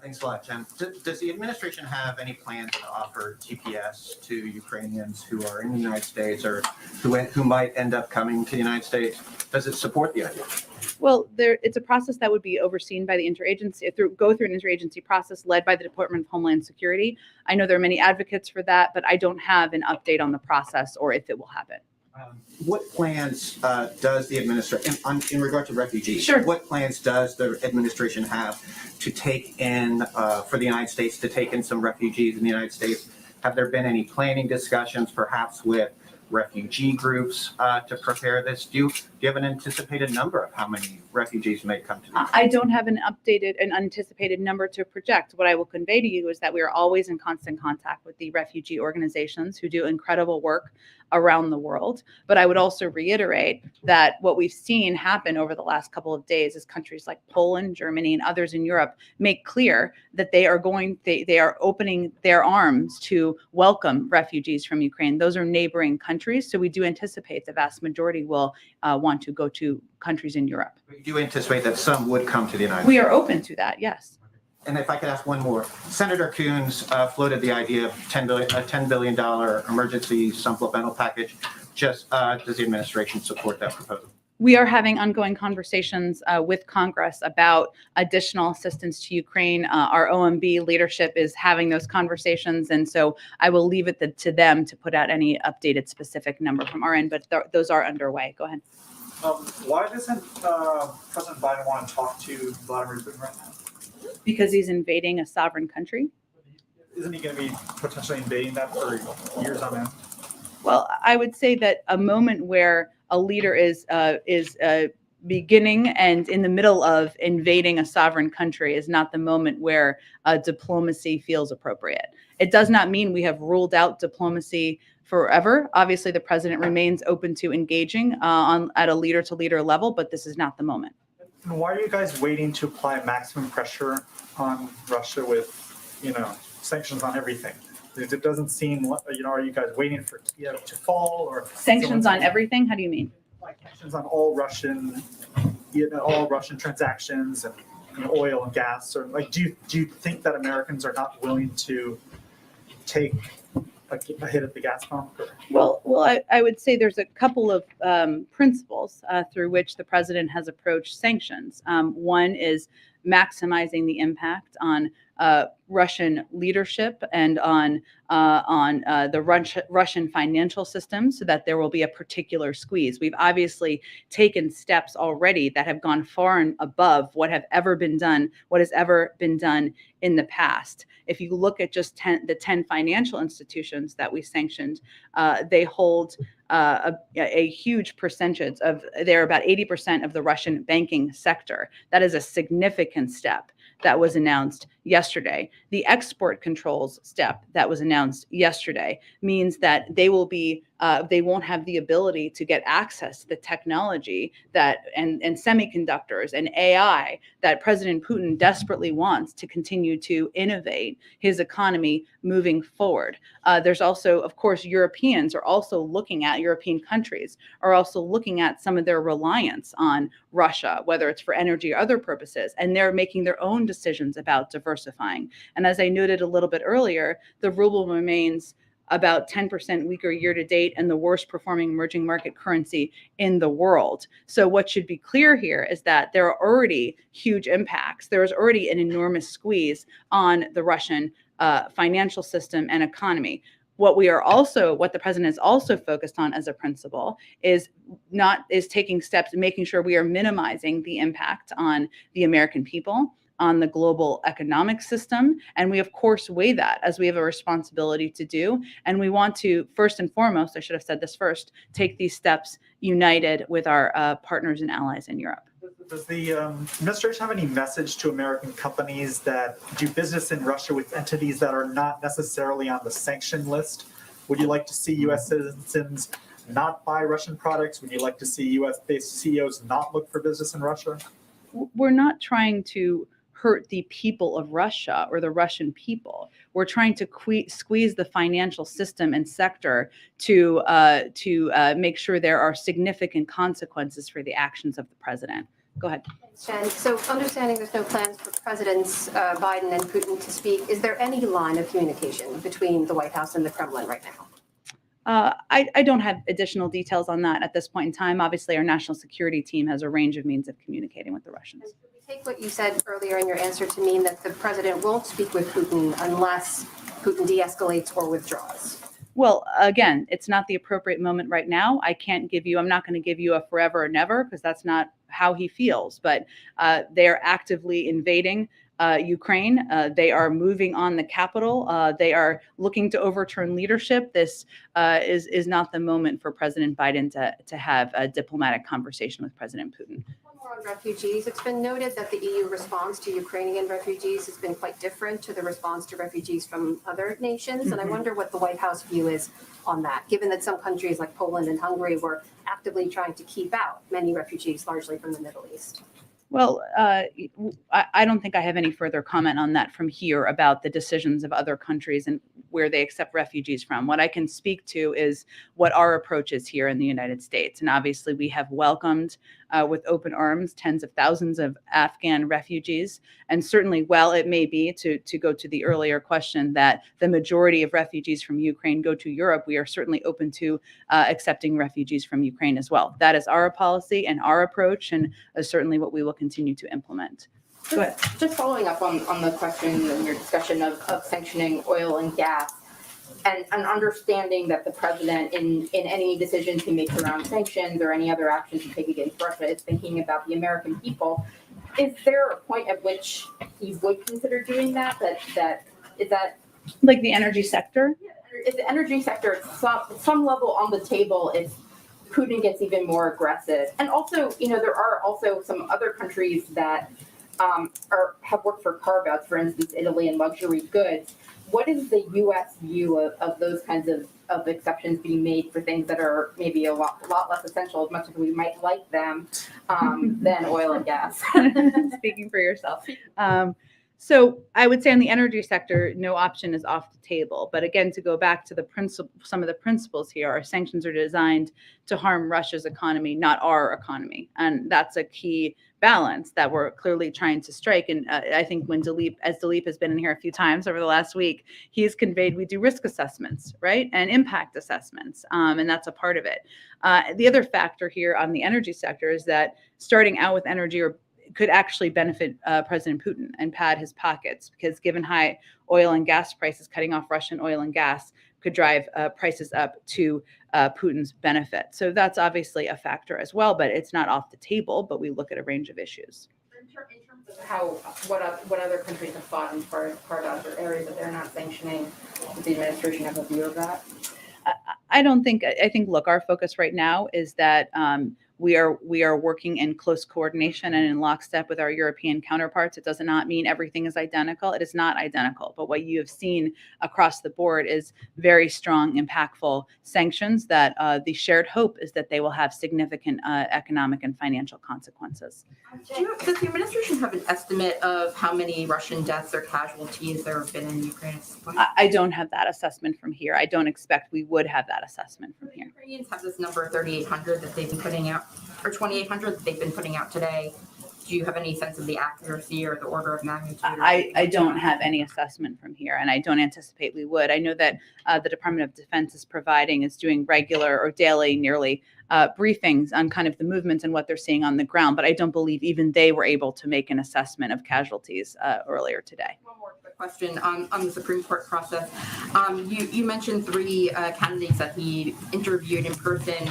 Thanks a lot, Jen. Does the administration have any plans to offer TPS to Ukrainians who are in the United States or who might end up coming to the United States? Does it support the idea? Well, it's a process that would be overseen by the interagency, go through an interagency process led by the Department of Homeland Security. I know there are many advocates for that, but I don't have an update on the process or if it will happen. What plans does the administration, in regard to refugees, Sure. What plans does the administration have to take in, for the United States, to take in some refugees in the United States? Have there been any planning discussions, perhaps with refugee groups to prepare this? Do you have an anticipated number of how many refugees may come to the I don't have an unanticipated number to project. What I will convey to you is that we are always in constant contact with the refugee organizations who do incredible work around the world. But I would also reiterate that what we've seen happen over the last couple of days is countries like Poland, Germany, and others in Europe make clear that they are opening their arms to welcome refugees from Ukraine. Those are neighboring countries, so we do anticipate the vast majority will want to go to countries in Europe. We do anticipate that some would come to the United States. We are open to that, yes. And if I could ask one more, Senator Coons floated the idea of a $10 billion emergency supplemental package. Just does the administration support that proposal? We are having ongoing conversations with Congress about additional assistance to Ukraine. Our OMB leadership is having those conversations, and so I will leave it to them to put out any updated specific number from our end, but those are underway. Go ahead. Why doesn't President Biden want to talk to Vladimir Putin right now? Because he's invading a sovereign country? Isn't he going to be potentially invading that for years on end? Well, I would say that a moment where a leader is beginning and in the middle of invading a sovereign country is not the moment where diplomacy feels appropriate. It does not mean we have ruled out diplomacy forever. Obviously, the president remains open to engaging at a leader-to-leader level, but this is not the moment. And why are you guys waiting to apply maximum pressure on Russia with, sanctions on everything? It doesn't seem, are you guys waiting for Kiev to fall or sanctions on everything? How do you mean? Like sanctions on all Russian transactions and oil and gas, or like, do you think that Americans are not willing to take a hit at the gas pump? Well, I would say there's a couple of principles through which the president has approached sanctions. One is maximizing the impact on Russian leadership and on the Russian financial system, so that there will be a particular squeeze. We've obviously taken steps already that have gone far and above what has ever been done in the past. If you look at just the 10 financial institutions that we sanctioned, they hold a huge percentage they're about 80% of the Russian banking sector. That is a significant step that was announced yesterday. The export controls step that was announced yesterday means that they won't have the ability to get access to the technology and semiconductors and AI that President Putin desperately wants to continue to innovate his economy moving forward. There's also, of course, European countries are also looking at some of their reliance on Russia, whether it's for energy or other purposes, and they're making their own decisions about diversifying. And as I noted a little bit earlier, the ruble remains about 10% weaker year to date and the worst performing emerging market currency in the world. So what should be clear here is that there are already huge impacts. There is already an enormous squeeze on the Russian financial system and economy. What the president is also focused on as a principle is taking steps and making sure we are minimizing the impact on the American people, on the global economic system. And we, of course, weigh that as we have a responsibility to do. And we want to, first and foremost, I should have said this first, take these steps united with our partners and allies in Europe. Does the administration have any message to American companies that do business in Russia with entities that are not necessarily on the sanction list? Would you like to see U.S. citizens not buy Russian products? Would you like to see U.S.-based CEOs not look for business in Russia? We're not trying to hurt the people of Russia or the Russian people. We're trying to squeeze the financial system and sector to make sure there are significant consequences for the actions of the president. Go ahead. Jen, so understanding there's no plans for Presidents Biden and Putin to speak, is there any line of communication between the White House and the Kremlin right now? I don't have additional details on that at this point in time. Obviously, our national security team has a range of means of communicating with the Russians. And we take what you said earlier in your answer to mean that the president won't speak with Putin unless Putin de-escalates or withdraws. Well, again, it's not the appropriate moment right now. I'm not going to give you a forever or never, because that's not how he feels. But they are actively invading Ukraine. They are moving on the capital. They are looking to overturn leadership. This is not the moment for President Biden to have a diplomatic conversation with President Putin. One More on refugees, it's been noted that the EU response to Ukrainian refugees has been quite different to the response to refugees from other nations. And I wonder what the White House view is on that, given that some countries like Poland and Hungary were actively trying to keep out many refugees, largely from the Middle East. Well, I don't think I have any further comment on that from here about the decisions of other countries and where they accept refugees from. What I can speak to is what our approach is here in the United States. And obviously, we have welcomed with open arms tens of thousands of Afghan refugees. And certainly, while it may be, to go to the earlier question, that the majority of refugees from Ukraine go to Europe, we are certainly open to accepting refugees from Ukraine as well. That is our policy and our approach, and certainly what we will continue to implement. Go ahead. Just following up on the question and your discussion of sanctioning oil and gas, and understanding that the president in any decisions he makes around sanctions or any other actions he takes against Russia is thinking about the American people. Is there a point at which he would consider doing that? Is that like the energy sector? Is the energy sector at some level on the table if Putin gets even more aggressive? And also, there are also some other countries that have worked for carve-outs, for instance, Italy and luxury goods. What is the U.S. view of those kinds of exceptions being made for things that are maybe a lot less essential, as much as we might like them, than oil and gas? Speaking for yourself. So I would say on the energy sector, no option is off the table. But again, to go back to some of the principles here, our sanctions are designed to harm Russia's economy, not our economy. And that's a key balance that we're clearly trying to strike. And I think when Dilip has been in here a few times over the last week, he's conveyed we do risk assessments, right? And impact assessments. And that's a part of it. The other factor here on the energy sector is that starting out with energy could actually benefit President Putin and pad his pockets, because given high oil and gas prices, cutting off Russian oil and gas could drive prices up to Putin's benefit. So that's obviously a factor as well, but it's not off the table, but we look at a range of issues. In terms of what other countries have fought as far as carve-outs or areas that they're not sanctioning, does the administration have a view of that? I think, look, our focus right now is that we are working in close coordination and in lockstep with our European counterparts. It does not mean everything is identical. It is not identical. But what you have seen across the board is very strong, impactful sanctions that the shared hope is that they will have significant economic and financial consequences. Does the administration have an estimate of how many Russian deaths or casualties there have been in Ukraine at this point? I don't have that assessment from here. I don't expect we would have that assessment from here. Ukrainians have this number 3,800 that they've been putting out, or 2,800 that they've been putting out today. Do you have any sense of the accuracy or the order of magnitude? I don't have any assessment from here, and I don't anticipate we would. I know that the Department of Defense is doing regular or daily, nearly, briefings on kind of the movements and what they're seeing on the ground, but I don't believe even they were able to make an assessment of casualties earlier today. One more quick question on the Supreme Court process. You mentioned 3 candidates that he interviewed in person.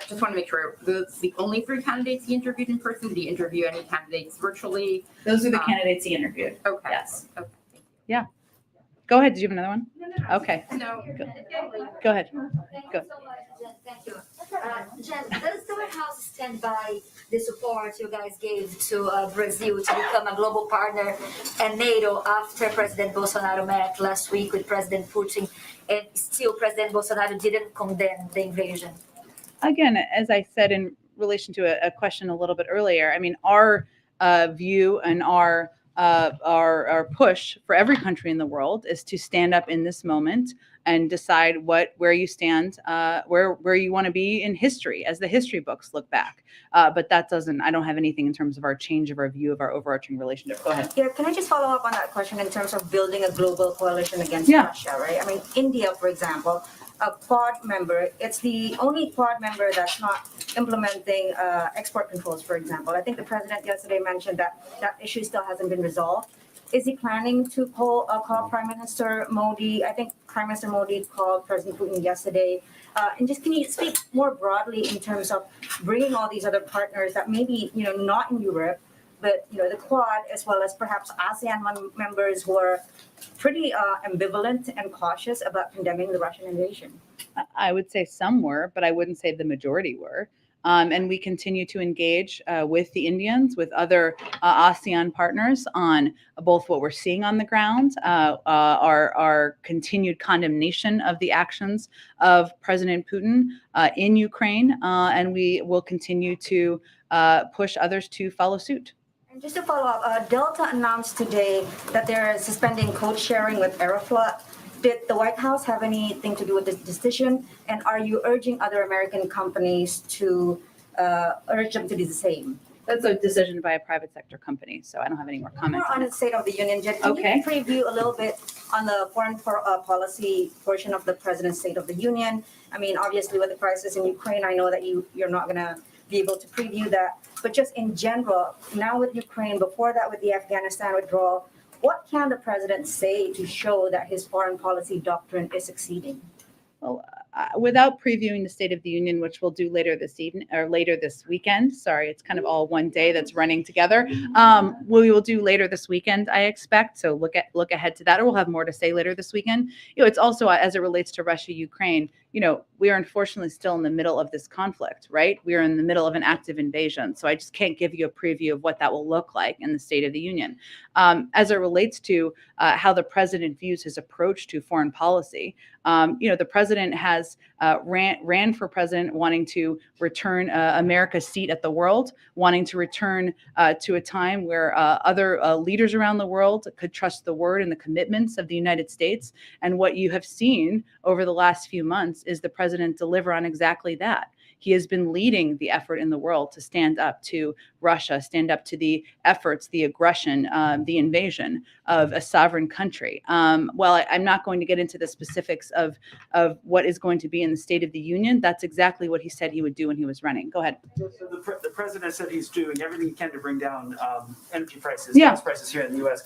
Just want to make sure, those the only 3 candidates he interviewed in person? Did he interview any candidates virtually? Those are the candidates he interviewed. Okay. Yes. Okay. Yeah. Go ahead. Did you have another one? No. Okay. No. Go ahead. Go. Thank you. Jen, does the White House stand by the support you guys gave to Brazil to become a global partner and NATO after President Bolsonaro met last week with President Putin, and still President Bolsonaro didn't condemn the invasion? Again, as I said in relation to a question a little bit earlier, I mean, our view and our push for every country in the world is to stand up in this moment and decide where you stand, where you want to be in history as the history books look back. But that I don't have anything in terms of our change of our view of our overarching relationship. Go ahead. Yeah, can I just follow up on that question in terms of building a global coalition against Russia, right? I mean, India, for example, a Quad member, it's the only Quad member that's not implementing export controls, for example. I think the president yesterday mentioned that issue still hasn't been resolved. Is he planning to call Prime Minister Modi? I think Prime Minister Modi called President Putin yesterday. And just can you speak more broadly in terms of bringing all these other partners that maybe, not in Europe, but, the Quad, as well as perhaps ASEAN members who are pretty ambivalent and cautious about condemning the Russian invasion? I would say some were, but I wouldn't say the majority were. And we continue to engage with the Indians, with other ASEAN partners on both what we're seeing on the ground, our continued condemnation of the actions of President Putin in Ukraine, and we will continue to push others to follow suit. And just to follow up, Delta announced today that they're suspending code sharing with Aeroflot. Did the White House have anything to do with this decision? And are you urging other American companies to urge them to do the same? That's a decision by a private sector company, so I don't have any more comments More on the State of the Union, Jen. Can Okay. you preview a little bit on the foreign policy portion of the President's State of the Union? I mean, obviously with the crisis in Ukraine, I know that you're not going to be able to preview that. But just in general, now with Ukraine, before that with the Afghanistan withdrawal, what can the president say to show that his foreign policy doctrine is succeeding? Well, without previewing the State of the Union, which we'll do later this evening or later this weekend. Sorry, it's kind of all one day that's running together. We will do later this weekend, I expect. So look ahead to that, or we'll have more to say later this weekend. It's also as it relates to Russia, Ukraine. We are unfortunately still in the middle of this conflict, right? We are in the middle of an active invasion. So I just can't give you a preview of what that will look like in the State of the Union. As it relates to how the president views his approach to foreign policy, the president has ran for president wanting to return America's seat at the world, wanting to return to a time where other leaders around the world could trust the word and the commitments of the United States. And what you have seen over the last few months is the president deliver on exactly that. He has been leading the effort in the world to stand up to Russia, stand up to the efforts, the aggression, the invasion of a sovereign country. Well, I'm not going to get into the specifics of what is going to be in the State of the Union. That's exactly what he said he would do when he was running. Go ahead. So the president said he's doing everything he can to bring down energy prices, Yeah. gas prices here in the U.S.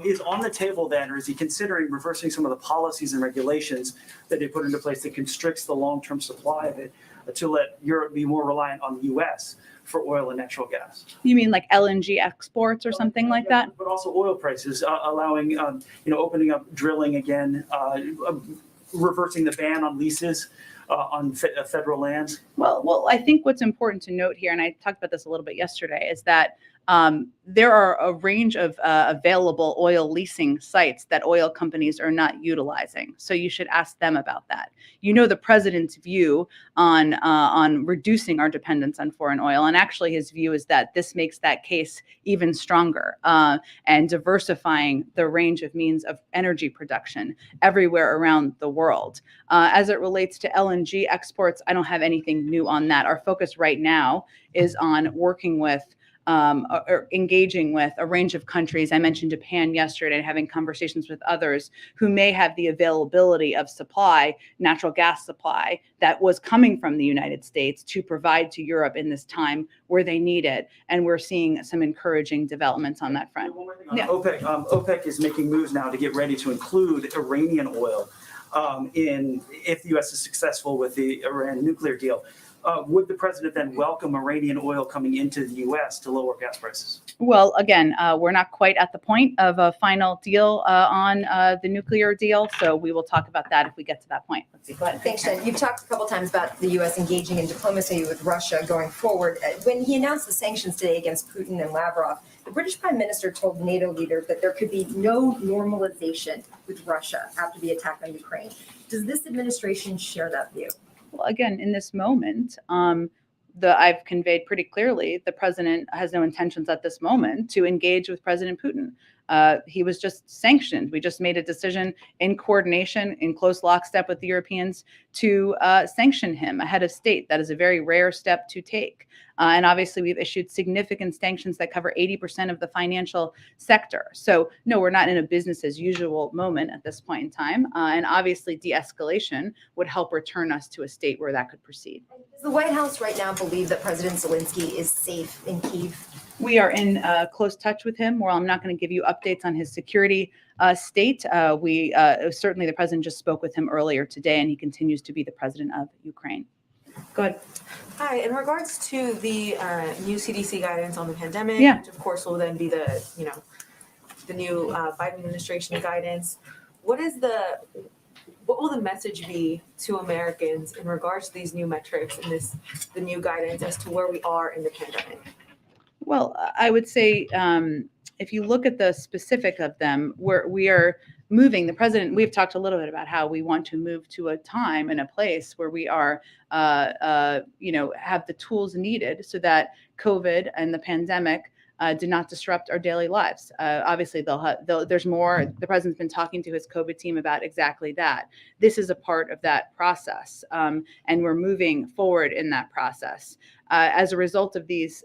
Is on the table then, or is he considering reversing some of the policies and regulations that they put into place that constricts the long-term supply of it to let Europe be more reliant on the U.S. for oil and natural gas? You mean like LNG exports or something like that? But also oil prices, allowing, opening up drilling again, reversing the ban on leases on federal lands? Well, I think what's important to note here, and I talked about this a little bit yesterday, is that there are a range of available oil leasing sites that oil companies are not utilizing. So you should ask them about that. The president's view on reducing our dependence on foreign oil, and actually his view is that this makes that case even stronger, and diversifying the range of means of energy production everywhere around the world. As it relates to LNG exports, I don't have anything new on that. Our focus right now is on working with or engaging with a range of countries. I mentioned Japan yesterday, and having conversations with others who may have the availability of supply, natural gas supply, that was coming from the United States to provide to Europe in this time where they need it. And we're seeing some encouraging developments on that front. Yeah. OPEC is making moves now to get ready to include Iranian oil if the U.S. is successful with the Iran nuclear deal. Would the president then welcome Iranian oil coming into the U.S. to lower gas prices? Well, again, we're not quite at the point of a final deal on the nuclear deal, so we will talk about that if we get to that point. Let's see. Go ahead. Thanks, Jen. You've talked a couple times about the U.S. engaging in diplomacy with Russia going forward. When he announced the sanctions today against Putin and Lavrov, the British Prime Minister told NATO leaders that there could be no normalization with Russia after the attack on Ukraine. Does this administration share that view? Well, again, in this moment, I've conveyed pretty clearly the president has no intentions at this moment to engage with President Putin. He was just sanctioned. We just made a decision in coordination, in close lockstep with the Europeans, to sanction him ahead of state. That is a very rare step to take. And obviously, we've issued significant sanctions that cover 80% of the financial sector. So, no, we're not in a business as usual moment at this point in time. And obviously, de-escalation would help return us to a state where that could proceed. Does the White House right now believe that President Zelensky is safe in Kyiv? We are in close touch with him. While I'm not going to give you updates on his security state, certainly the president just spoke with him earlier today, and he continues to be the president of Ukraine. Go ahead. Hi, in regards to the new CDC guidance on the pandemic, Yeah. which of course will then be the new Biden administration guidance. What is the what will the message be to Americans in regards to these new metrics and the new guidance as to where we are in the pandemic? Well, I would say if you look at the specific of them, we are moving. The president, we've talked a little bit about how we want to move to a time and a place where we are, have the tools needed so that COVID and the pandemic do not disrupt our daily lives. Obviously, there's more. The president's been talking to his COVID team about exactly that. This is a part of that process, and we're moving forward in that process. As a result of this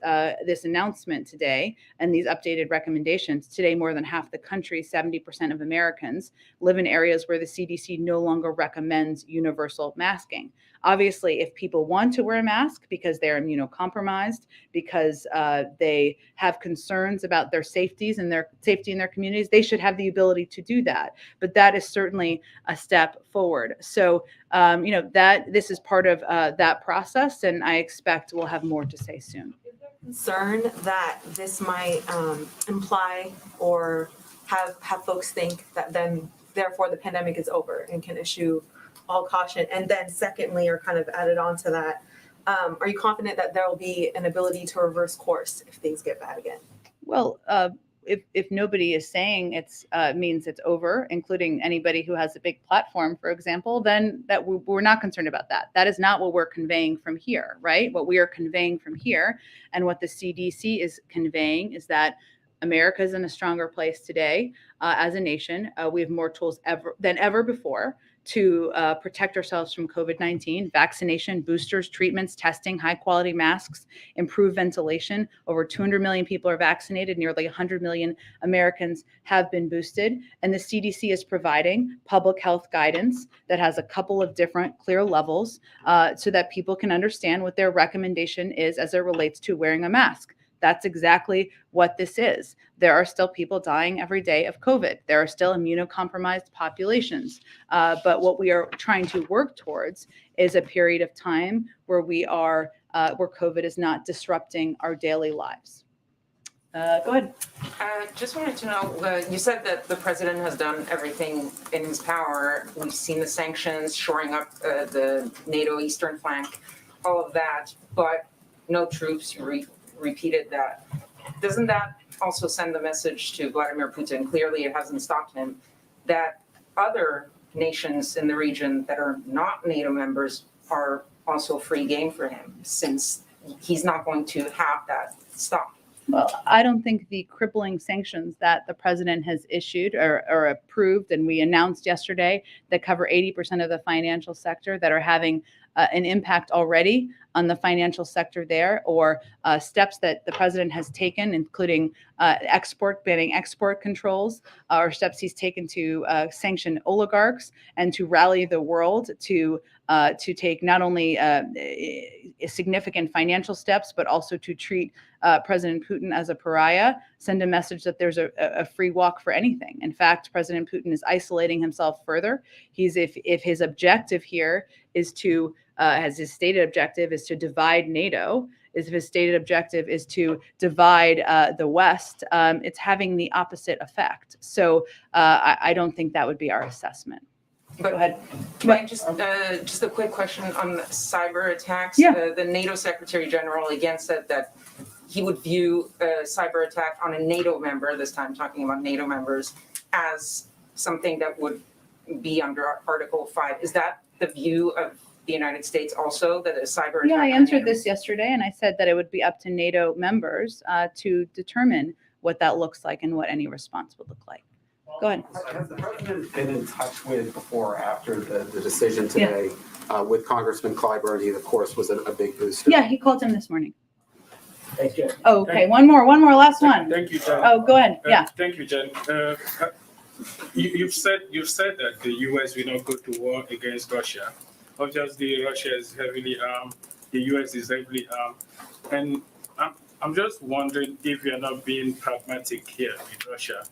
announcement today and these updated recommendations, today more than half the country, 70% of Americans, live in areas where the CDC no longer recommends universal masking. Obviously, if people want to wear a mask because they're immunocompromised, because they have concerns about their safety in their communities, they should have the ability to do that. But that is certainly a step forward. So, that this is part of that process, and I expect we'll have more to say soon. Concern that this might imply or have folks think that then therefore the pandemic is over and can issue all caution? And then secondly, or kind of added on to that, are you confident that there will be an ability to reverse course if things get bad again? Well, if nobody is saying it's means it's over, including anybody who has a big platform, for example, then that we're not concerned about that. That is not what we're conveying from here, right? What we are conveying from here and what the CDC is conveying is that America is in a stronger place today as a nation. We have more tools than ever before to protect ourselves from COVID-19, vaccination, boosters, treatments, testing, high quality masks, improved ventilation. Over 200 million people are vaccinated. Nearly 100 million Americans have been boosted. And the CDC is providing public health guidance that has a couple of different clear levels so that people can understand what their recommendation is as it relates to wearing a mask. That's exactly what this is. There are still people dying every day of COVID. There are still immunocompromised populations. But what we are trying to work towards is a period of time where where COVID is not disrupting our daily lives. Go ahead. Just wanted to know, you said that the president has done everything in his power. We've seen the sanctions, shoring up the NATO eastern flank, all of that, but no troops. You repeated that. Doesn't that also send the message to Vladimir Putin, clearly it hasn't stopped him, that other nations in the region that are not NATO members are also free game for him, since he's not going to have that stop? Well, I don't think the crippling sanctions that the president has issued or approved, and we announced yesterday, that cover 80% of the financial sector, that are having an impact already on the financial sector there, or steps that the president has taken, including banning export controls, or steps he's taken to sanction oligarchs and to rally the world to take not only significant financial steps, but also to treat President Putin as a pariah, send a message that there's a free walk for anything. In fact, President Putin is isolating himself further. If his objective here is to, as his stated objective is to divide NATO, if his stated objective is to divide the West, it's having the opposite effect. So I don't think that would be our assessment. But go ahead. Can I just a quick question on cyber attacks? Yeah. The NATO Secretary General again said that he would view a cyber attack on a NATO member, this time talking about NATO members, as something that would be under Article 5. Is that the view of the United States also, that a cyber attack? Yeah, I answered this yesterday, and I said that it would be up to NATO members to determine what that looks like and what any response would look like. Go ahead. Has the president been in touch with before or after the decision today with Congressman Clyburn? He, of course, was a big booster. Yeah, he called him this morning. Thank you. Oh, okay, one more, last one. Thank you, Jen. Oh, go ahead. Yeah. Thank you, Jen. You've said that the U.S. will not go to war against Russia. Obviously, Russia is heavily armed. The U.S. is heavily armed, and I'm just wondering if you're not being pragmatic here with Russia.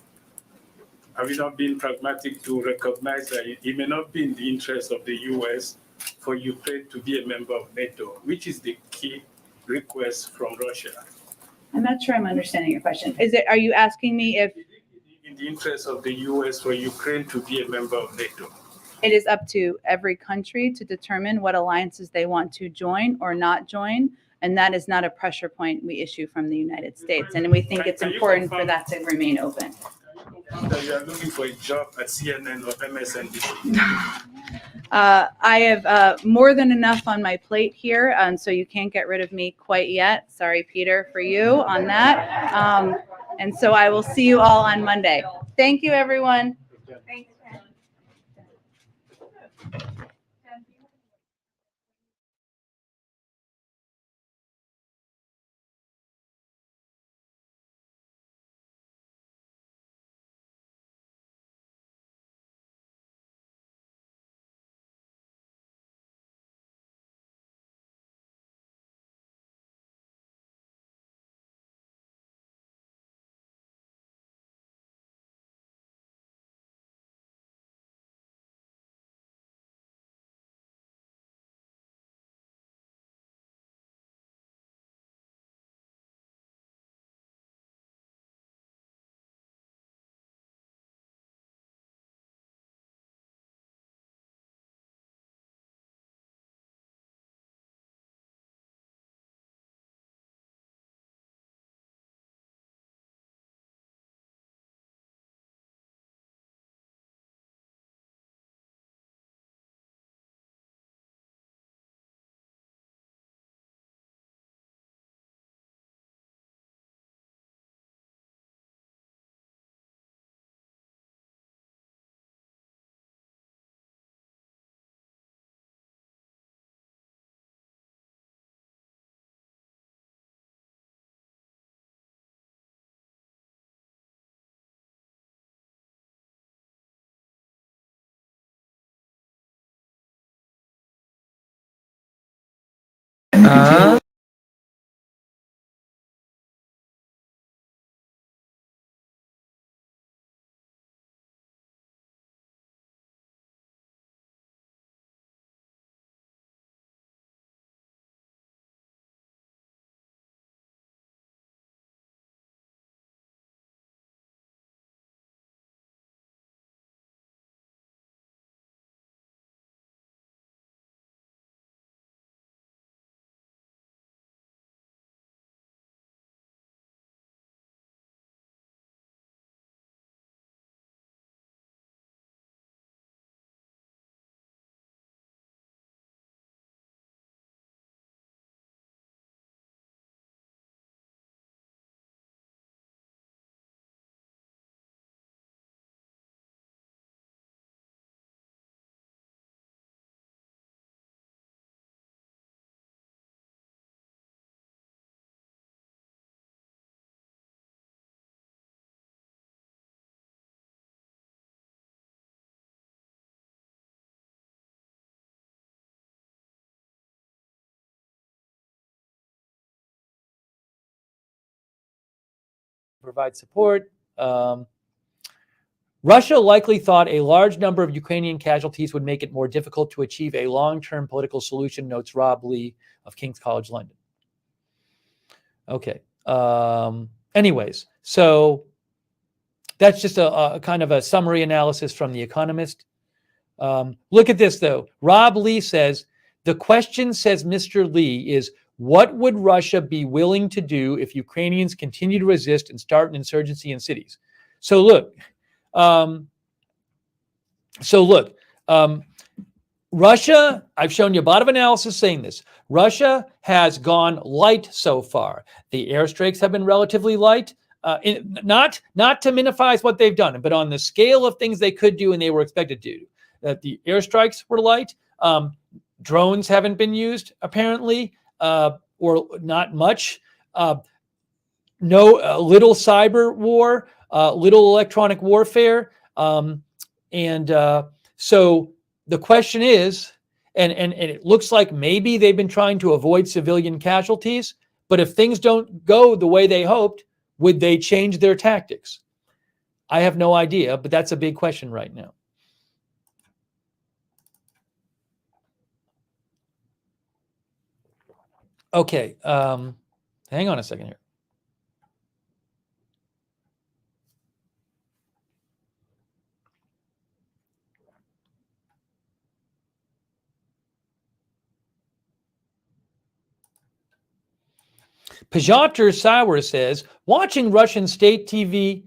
Have you not been pragmatic to recognize that it may not be in the interest of the U.S. for Ukraine to be a member of NATO, which is the key request from Russia? I'm not sure I'm understanding your question. Are you asking me if in the interest of the U.S. for Ukraine to be a member of NATO? It is up to every country to determine what alliances they want to join or not join. And that is not a pressure point we issue from the United States. And we think it's important for that to remain open. That you are looking for a job at CNN or MSNBC. I have more than enough on my plate here, and so you can't get rid of me quite yet. Sorry, Peter, for you on that. And so I will see you all on Monday. Thank you, everyone. Thanks. Provide support. Russia likely thought a large number of Ukrainian casualties would make it more difficult to achieve a long-term political solution, notes Rob Lee of King's College London. Okay. Anyways, so that's just a kind of a summary analysis from The Economist. Look at this, though. Rob Lee says, the question, says Mr. Lee, is what would Russia be willing to do if Ukrainians continue to resist and start an insurgency in cities? So look, Russia, I've shown you a lot of analysis saying this. Russia has gone light so far. The airstrikes have been relatively light. Not to minimize what they've done, but on the scale of things they could do and they were expected to do. That the airstrikes were light. Drones haven't been used, apparently, or not much. Little cyber war, little electronic warfare. So the question is, and it looks like maybe they've been trying to avoid civilian casualties, but if things don't go the way they hoped, would they change their tactics? I have no idea, but that's a big question right now. Okay, hang on a second here. Pjotr Sauer says, watching Russian state TV.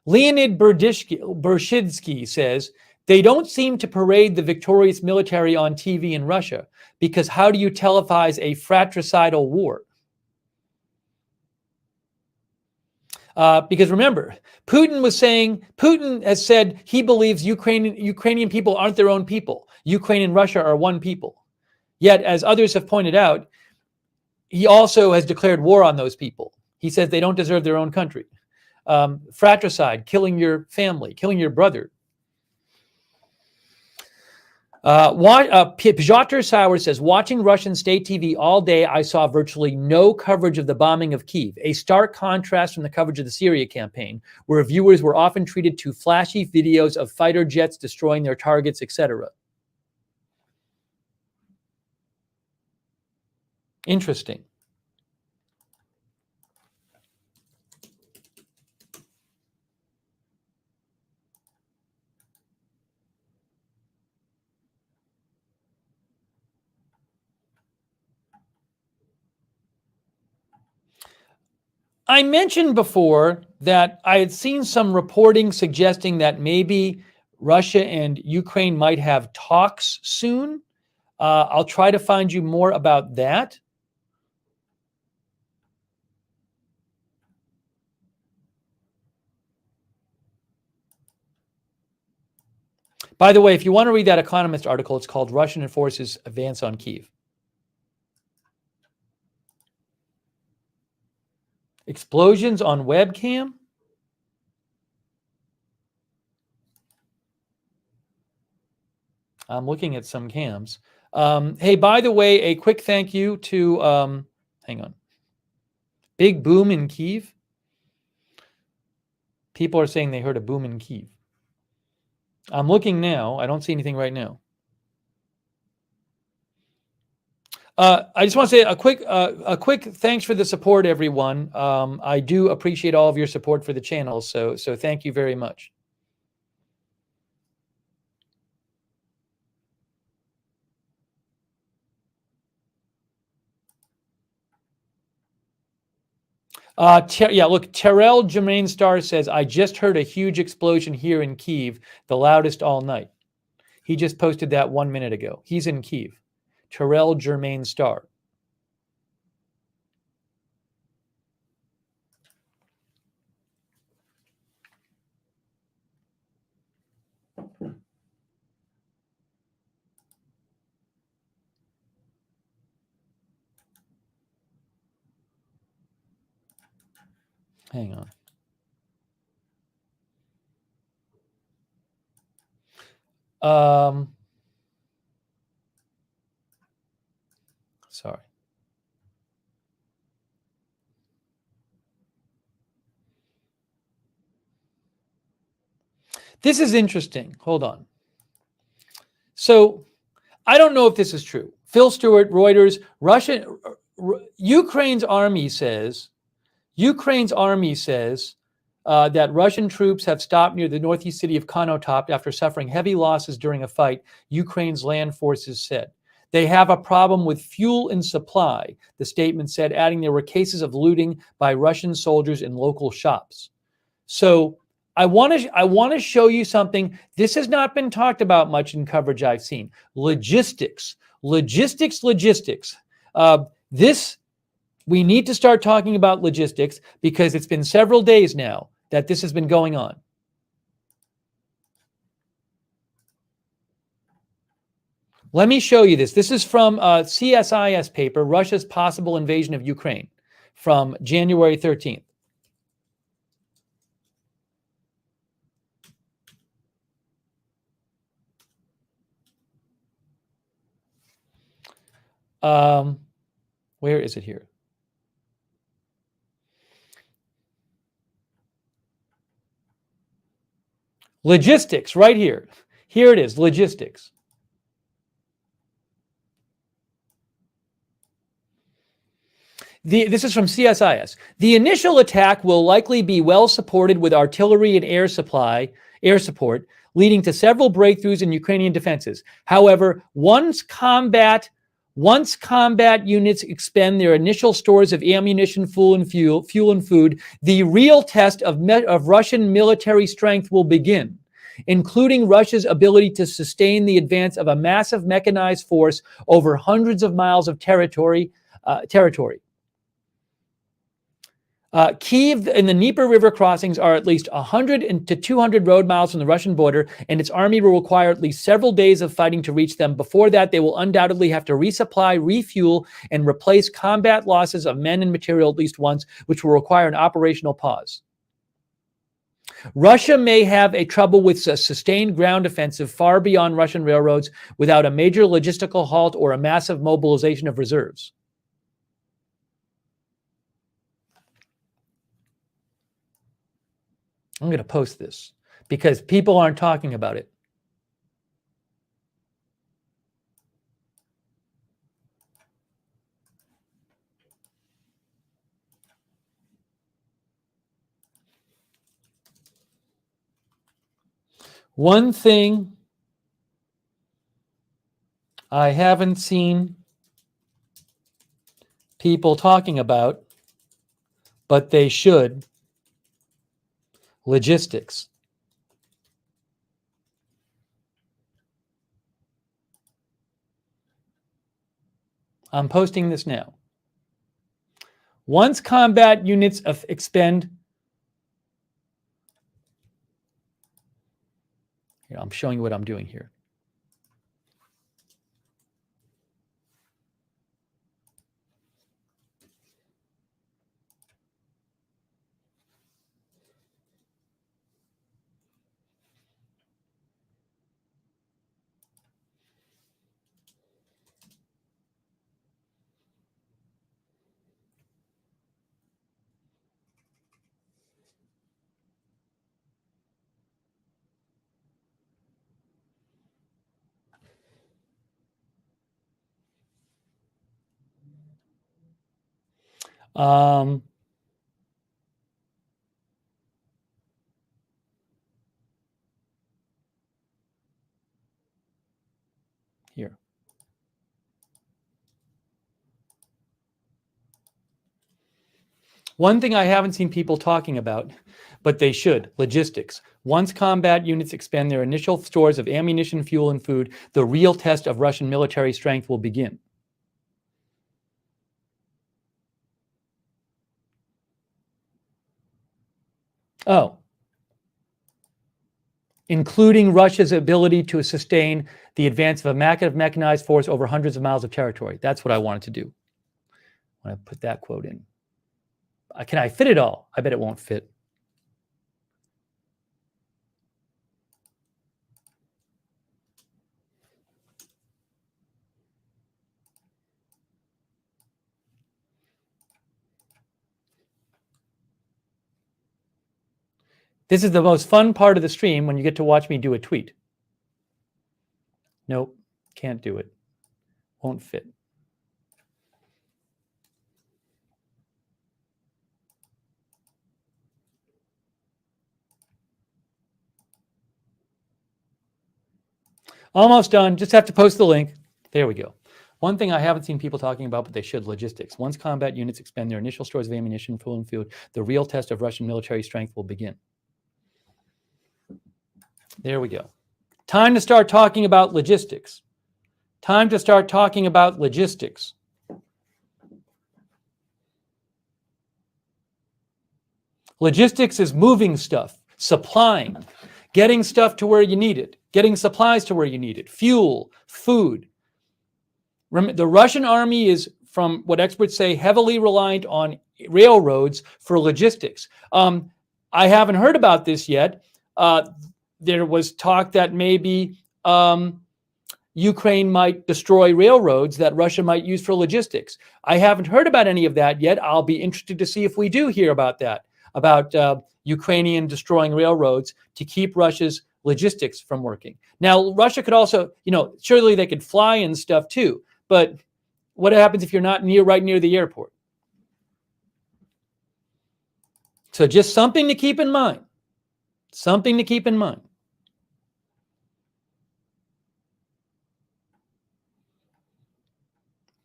Leonid Bershidsky says, they don't seem to parade the victorious military on TV in Russia, because how do you televise a fratricidal war? Because remember, Putin has said he believes Ukrainian people aren't their own people. Ukraine and Russia are one people. Yet, as others have pointed out, he also has declared war on those people. He says they don't deserve their own country. Fratricide, killing your family, killing your brother. Pjotr Sauer says, watching Russian state TV all day, I saw virtually no coverage of the bombing of Kyiv, a stark contrast from the coverage of the Syria campaign, where viewers were often treated to flashy videos of fighter jets destroying their targets, etc. Interesting. I mentioned before that I had seen some reporting suggesting that maybe Russia and Ukraine might have talks soon. I'll try to find you more about that. By the way, if you want to read that Economist article, it's called Russian Forces Advance on Kyiv. Explosions on webcam? I'm looking at some cams. Hey, by the way, a quick thank you to, hang on. Big boom in Kyiv. People are saying they heard a boom in Kyiv. I'm looking now. I don't see anything right now. I just want to say a quick thanks for the support, everyone. I do appreciate all of your support for the channel, so thank you very much. Yeah, look, Terrell Jermaine Star says, I just heard a huge explosion here in Kyiv, the loudest all night. He just posted that 1 minute ago. He's in Kyiv. Terrell Jermaine Star. Hang on. Sorry. This is interesting. Hold on. So I don't know if this is true. Phil Stewart, Reuters, Ukraine's army says that Russian troops have stopped near the northeast city of Konotop after suffering heavy losses during a fight, Ukraine's land forces said. They have a problem with fuel and supply, the statement said, adding there were cases of looting by Russian soldiers in local shops. So I want to show you something. This has not been talked about much in coverage I've seen. Logistics. We need to start talking about logistics because it's been several days now that this has been going on. Let me show you this. This is from a CSIS paper, Russia's Possible Invasion of Ukraine, from January 13th. Where is it here? Logistics, right here. Here it is, logistics. This is from CSIS. The initial attack will likely be well supported with artillery and air support, leading to several breakthroughs in Ukrainian defenses. However, once combat Once combat units expend their initial stores of ammunition, fuel, and food, the real test of Russian military strength will begin, including Russia's ability to sustain the advance of a massive mechanized force over hundreds of miles of territory. Kyiv and the Dnieper River crossings are at least 100 to 200 road miles from the Russian border, and its army will require at least several days of fighting to reach them. Before that, they will undoubtedly have to resupply, refuel, and replace combat losses of men and material at least once, which will require an operational pause. Russia may have a trouble with a sustained ground offensive far beyond Russian railroads without a major logistical halt or a massive mobilization of reserves. I'm going to post this because people aren't talking about it. One thing I haven't seen people talking about, but they should, logistics. I'm posting this now. Once combat units expend, here, I'm showing you what I'm doing here. Here. One thing I haven't seen people talking about, but they should, logistics. Once combat units expend their initial stores of ammunition, fuel, and food, the real test of Russian military strength will begin. Oh. Including Russia's ability to sustain the advance of a massive mechanized force over hundreds of miles of territory. That's what I wanted to do. I want to put that quote in. Can I fit it all? I bet it won't fit. This is the most fun part of the stream when you get to watch me do a tweet. Nope, can't do it. Won't fit. Almost done. Just have to post the link. There we go. One thing I haven't seen people talking about, but they should, logistics. Once combat units expend their initial stores of ammunition, fuel, and food, the real test of Russian military strength will begin. There we go. Time to start talking about logistics. Time to start talking about logistics. Logistics is moving stuff, supplying, getting stuff to where you need it, getting supplies to where you need it, fuel, food. The Russian army is, from what experts say, heavily reliant on railroads for logistics. I haven't heard about this yet. There was talk that maybe Ukraine might destroy railroads that Russia might use for logistics. I haven't heard about any of that yet. I'll be interested to see if we do hear about that, about Ukrainian destroying railroads to keep Russia's logistics from working. Now, Russia could also, surely they could fly and stuff too, but what happens if you're not right near the airport? So just something to keep in mind. Something to keep in mind.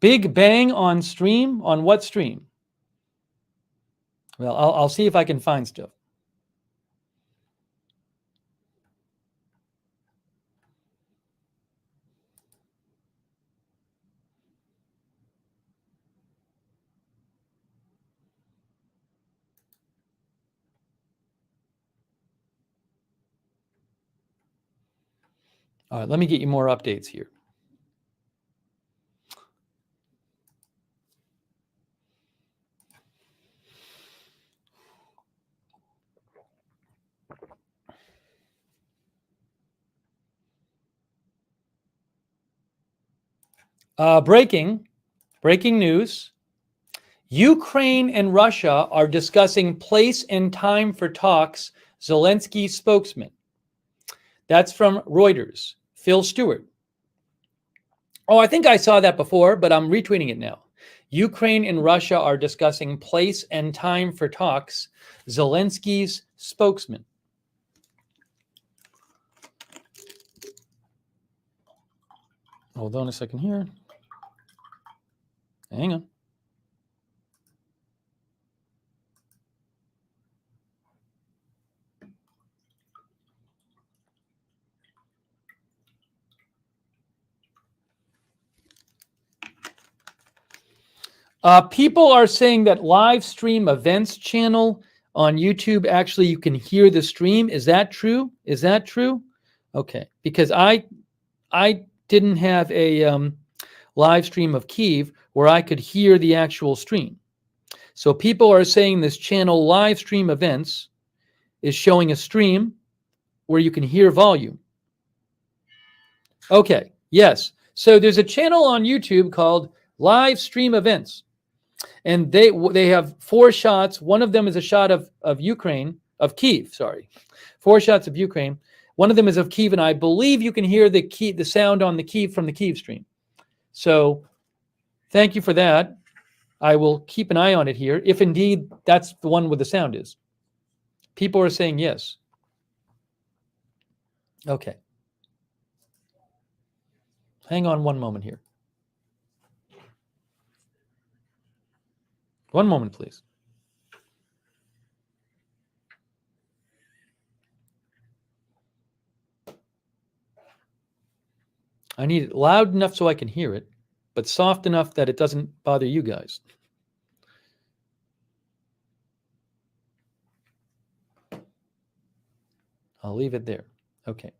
Big bang on stream? On what stream? Well, I'll see if I can find stuff. All right, let me get you more updates here. Breaking news. Ukraine and Russia are discussing place and time for talks, Zelensky spokesman. That's from Reuters, Phil Stewart. Oh, I think I saw that before, but I'm retweeting it now. Ukraine and Russia are discussing place and time for talks, Zelensky's spokesman. Hold on a second here. Hang on. People are saying that live stream events channel on YouTube, actually you can hear the stream. Is that true? Is that true? Okay, because I didn't have a live stream of Kyiv where I could hear the actual stream. So people are saying this channel live stream events is showing a stream where you can hear volume. Okay, yes. So there's a channel on YouTube called Live Stream Events. And they have 4 shots. One of them is a shot of Ukraine, of Kyiv, sorry. 4 shots of Ukraine. One of them is of Kyiv, and I believe you can hear the sound on the Kyiv from the Kyiv stream. So thank you for that. I will keep an eye on it here, if indeed that's the one where the sound is. People are saying yes. Okay. Hang on one moment here. One moment, please. I need it loud enough so I can hear it, but soft enough that it doesn't bother you guys. I'll leave it there. Okay.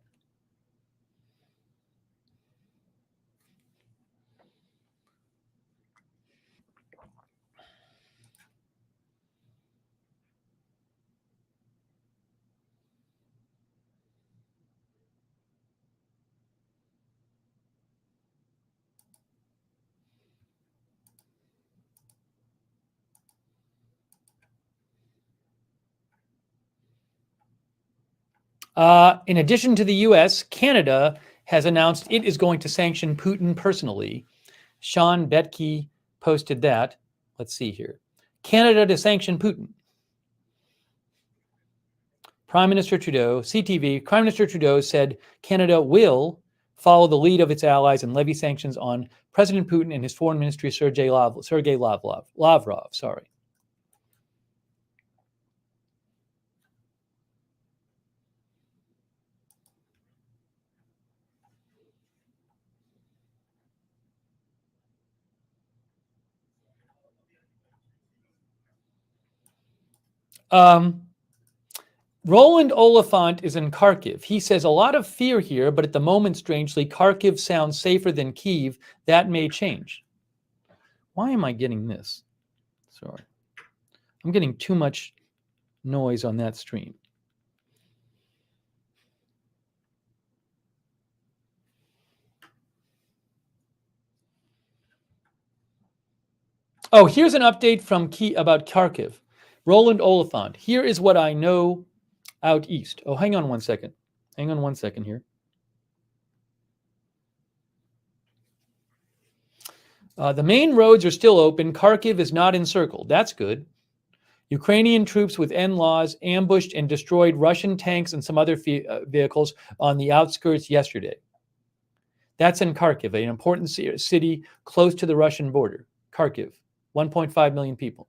In addition to the US, Canada has announced it is going to sanction Putin personally. Sean Betke posted that. Let's see here. Canada to sanction Putin. Prime Minister Trudeau, CTV, Prime Minister Trudeau said Canada will follow the lead of its allies and levy sanctions on President Putin and his foreign ministry, Sergei Lavrov. Sorry. Roland Oliphant is in Kharkiv. He says a lot of fear here, but at the moment, strangely, Kharkiv sounds safer than Kyiv. That may change. Why am I getting this? Sorry. I'm getting too much noise on that stream. Oh, here's an update from about Kharkiv. Roland Oliphant. Here is what I know out east. Oh, hang on one second. Hang on one second here. The main roads are still open. Kharkiv is not encircled. That's good. Ukrainian troops with NLAWs ambushed and destroyed Russian tanks and some other vehicles on the outskirts yesterday. That's in Kharkiv, an important city close to the Russian border. Kharkiv, 1.5 million people.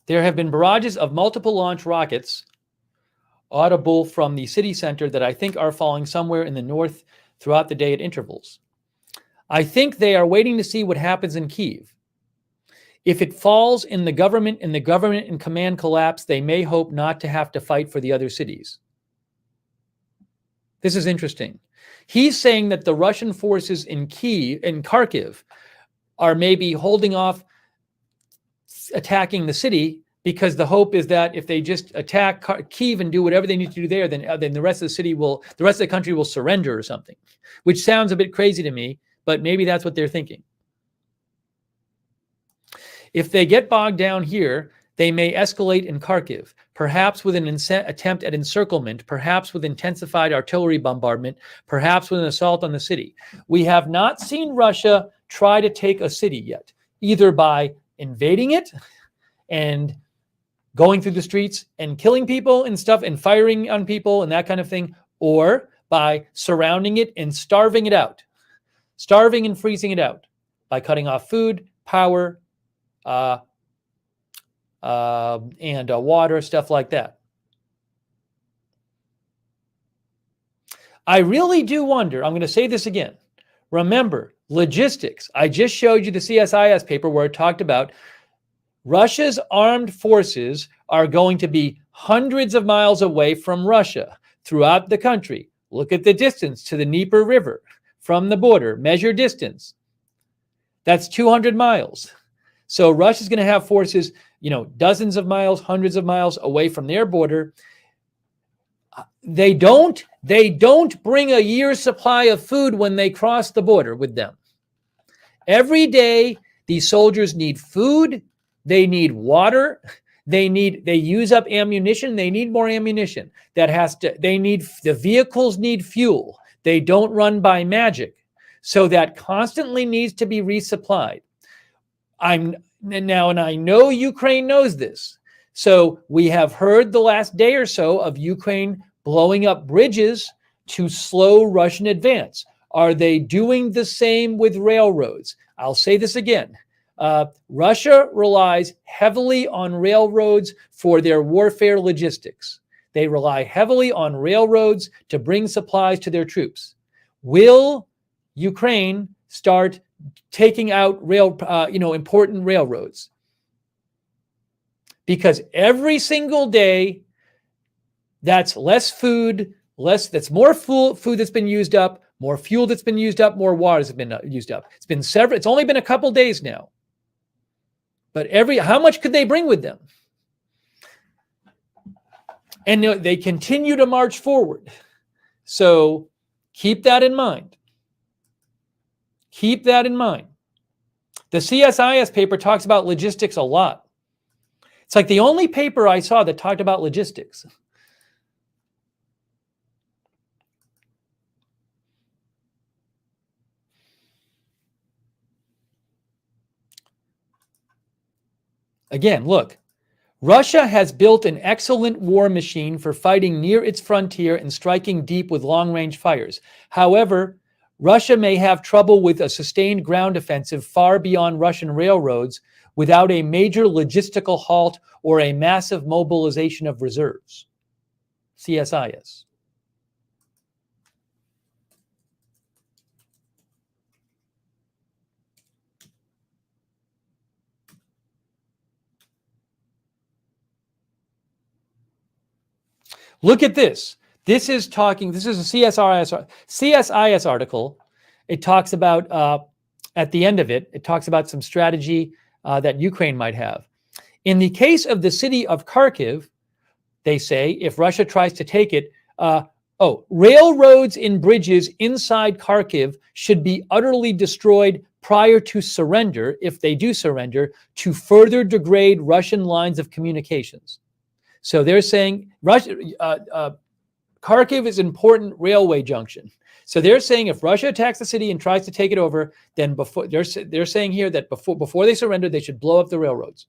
There have been barrages of multiple launch rockets audible from the city center that I think are falling somewhere in the north throughout the day at intervals. I think they are waiting to see what happens in Kyiv. If it falls in the government and command collapse, they may hope not to have to fight for the other cities. This is interesting. He's saying that the Russian forces in Kharkiv are maybe holding off attacking the city because the hope is that if they just attack Kyiv and do whatever they need to do there, then the rest of the country will surrender or something, which sounds a bit crazy to me, but maybe that's what they're thinking. If they get bogged down here, they may escalate in Kharkiv, perhaps with an attempt at encirclement, perhaps with intensified artillery bombardment, perhaps with an assault on the city. We have not seen Russia try to take a city yet, either by invading it and going through the streets and killing people and stuff and firing on people and that kind of thing, or by surrounding it and starving it out, starving and freezing it out by cutting off food, power, and water, stuff like that. I really do wonder, I'm going to say this again. Remember, logistics. I just showed you the CSIS paper where it talked about Russia's armed forces are going to be hundreds of miles away from Russia throughout the country. Look at the distance to the Dnieper River from the border. Measure distance. That's 200 miles. So Russia's going to have forces, dozens of miles, hundreds of miles away from their border. They don't bring a year's supply of food when they cross the border with them. Every day, these soldiers need food. They need water. They use up ammunition. They need more ammunition. The vehicles need fuel. They don't run by magic. So that constantly needs to be resupplied. And I know Ukraine knows this. So we have heard the last day or so of Ukraine blowing up bridges to slow Russian advance. Are they doing the same with railroads? I'll say this again. Russia relies heavily on railroads for their warfare logistics. They rely heavily on railroads to bring supplies to their troops. Will Ukraine start taking out important railroads? Because every single day, that's less food, that's more food that's been used up, more fuel that's been used up, more water that's been used up. It's only been a couple days now. But how much could they bring with them? And they continue to march forward. So keep that in mind. Keep that in mind. The CSIS paper talks about logistics a lot. It's like the only paper I saw that talked about logistics. Again, look, Russia has built an excellent war machine for fighting near its frontier and striking deep with long-range fires. However, Russia may have trouble with a sustained ground offensive far beyond Russian railroads without a major logistical halt or a massive mobilization of reserves. CSIS. Look at this. This is a CSIS article. It talks about, at the end of it, it talks about some strategy that Ukraine might have. In the case of the city of Kharkiv, they say, if Russia tries to take it, railroads and bridges inside Kharkiv should be utterly destroyed prior to surrender, if they do surrender, to further degrade Russian lines of communications. So they're saying Kharkiv is an important railway junction. So they're saying if Russia attacks the city and tries to take it over, then they're saying here that before they surrender, they should blow up the railroads.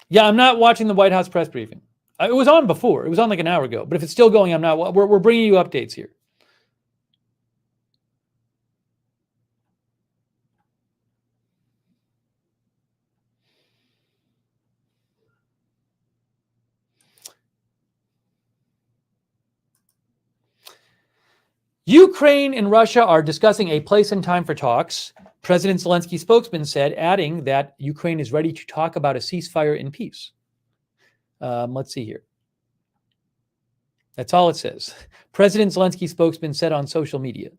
Yeah, I'm not watching the White House press briefing. It was on before. It was on like an hour ago. But if it's still going, I'm not. We're bringing you updates here. Ukraine and Russia are discussing a place and time for talks. President Zelensky's spokesman said, adding that Ukraine is ready to talk about a ceasefire in peace. Let's see here. That's all it says. President Zelensky's spokesman said on social media.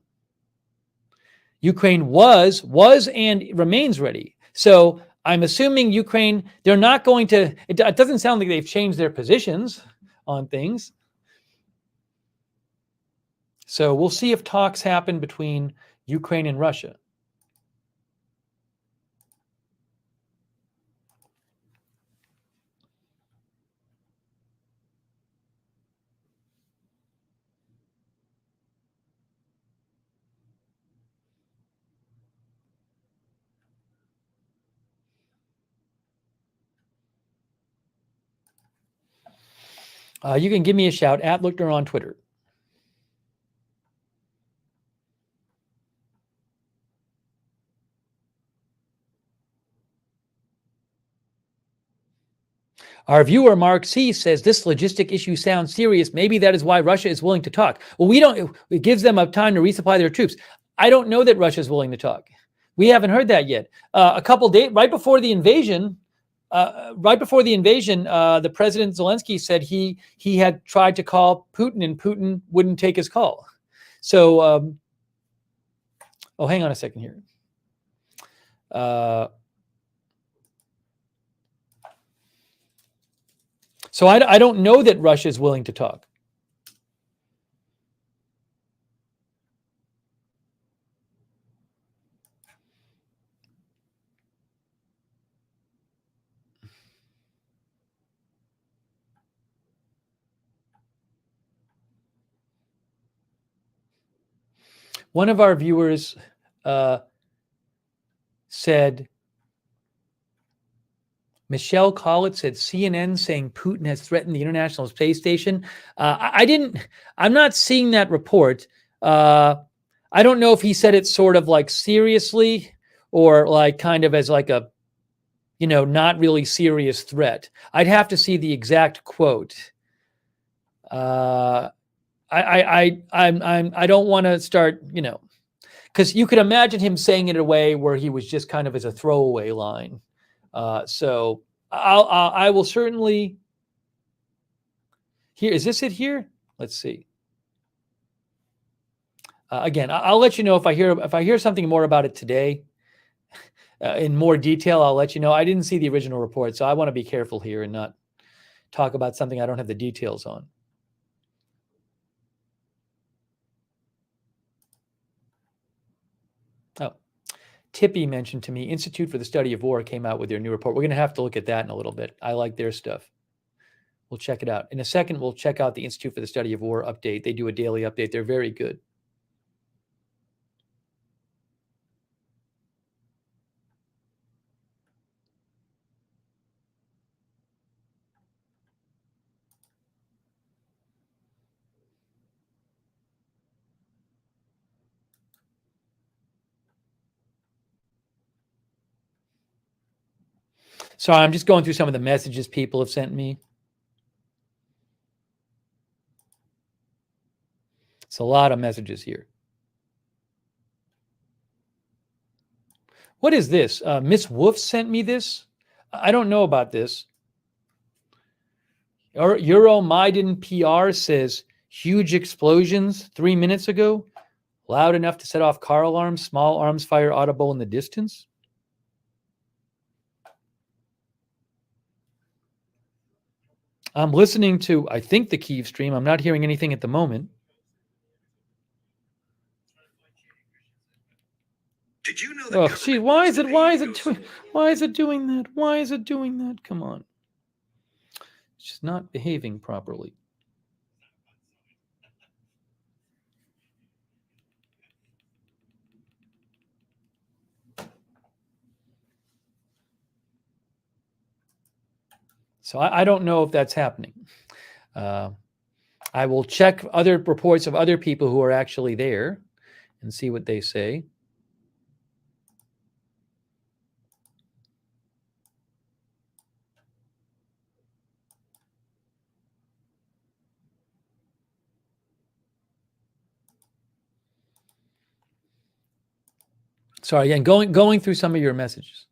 Ukraine was and remains ready. So I'm assuming Ukraine, they're not going to, it doesn't sound like they've changed their positions on things. So we'll see if talks happen between Ukraine and Russia. You can give me a shout at Lookner on Twitter. Our viewer, Mark C., says this logistic issue sounds serious. Maybe that is why Russia is willing to talk. Well, it gives them a time to resupply their troops. I don't know that Russia is willing to talk. We haven't heard that yet. A couple days, right before the invasion, the President Zelensky said he had tried to call Putin and Putin wouldn't take his call. So, hang on a second here. So I don't know that Russia is willing to talk. One of our viewers said, Michelle Collett said CNN saying Putin has threatened the International Space Station. I'm not seeing that report. I don't know if he said it sort of like seriously or like kind of as like a, not really serious threat. I'd have to see the exact quote. I don't want to start, because you could imagine him saying it in a way where he was just kind of as a throwaway line. So I will certainly. Here, is this it here? Let's see. Again, I'll let you know if I hear something more about it today. In more detail, I'll let you know. I didn't see the original report, so I want to be careful here and not talk about something I don't have the details on. Oh, Tippy mentioned to me, Institute for the Study of War came out with their new report. We're going to have to look at that in a little bit. I like their stuff. We'll check it out. In a second, we'll check out the Institute for the Study of War update. They do a daily update. They're very good. So I'm just going through some of the messages people have sent me. It's a lot of messages here. What is this? Miss Wolf sent me this. I don't know about this. Euromaidan PR says huge explosions 3 minutes ago, loud enough to set off car alarms, small arms fire audible in the distance. I'm listening to, I think, the Kyiv stream. I'm not hearing anything at the moment. Did you know that? Oh, gee, why is it doing that? Why is it doing that? Come on. It's just not behaving properly. So I don't know if that's happening. I will check other reports of other people who are actually there and see what they say. Sorry, again, going through some of your messages.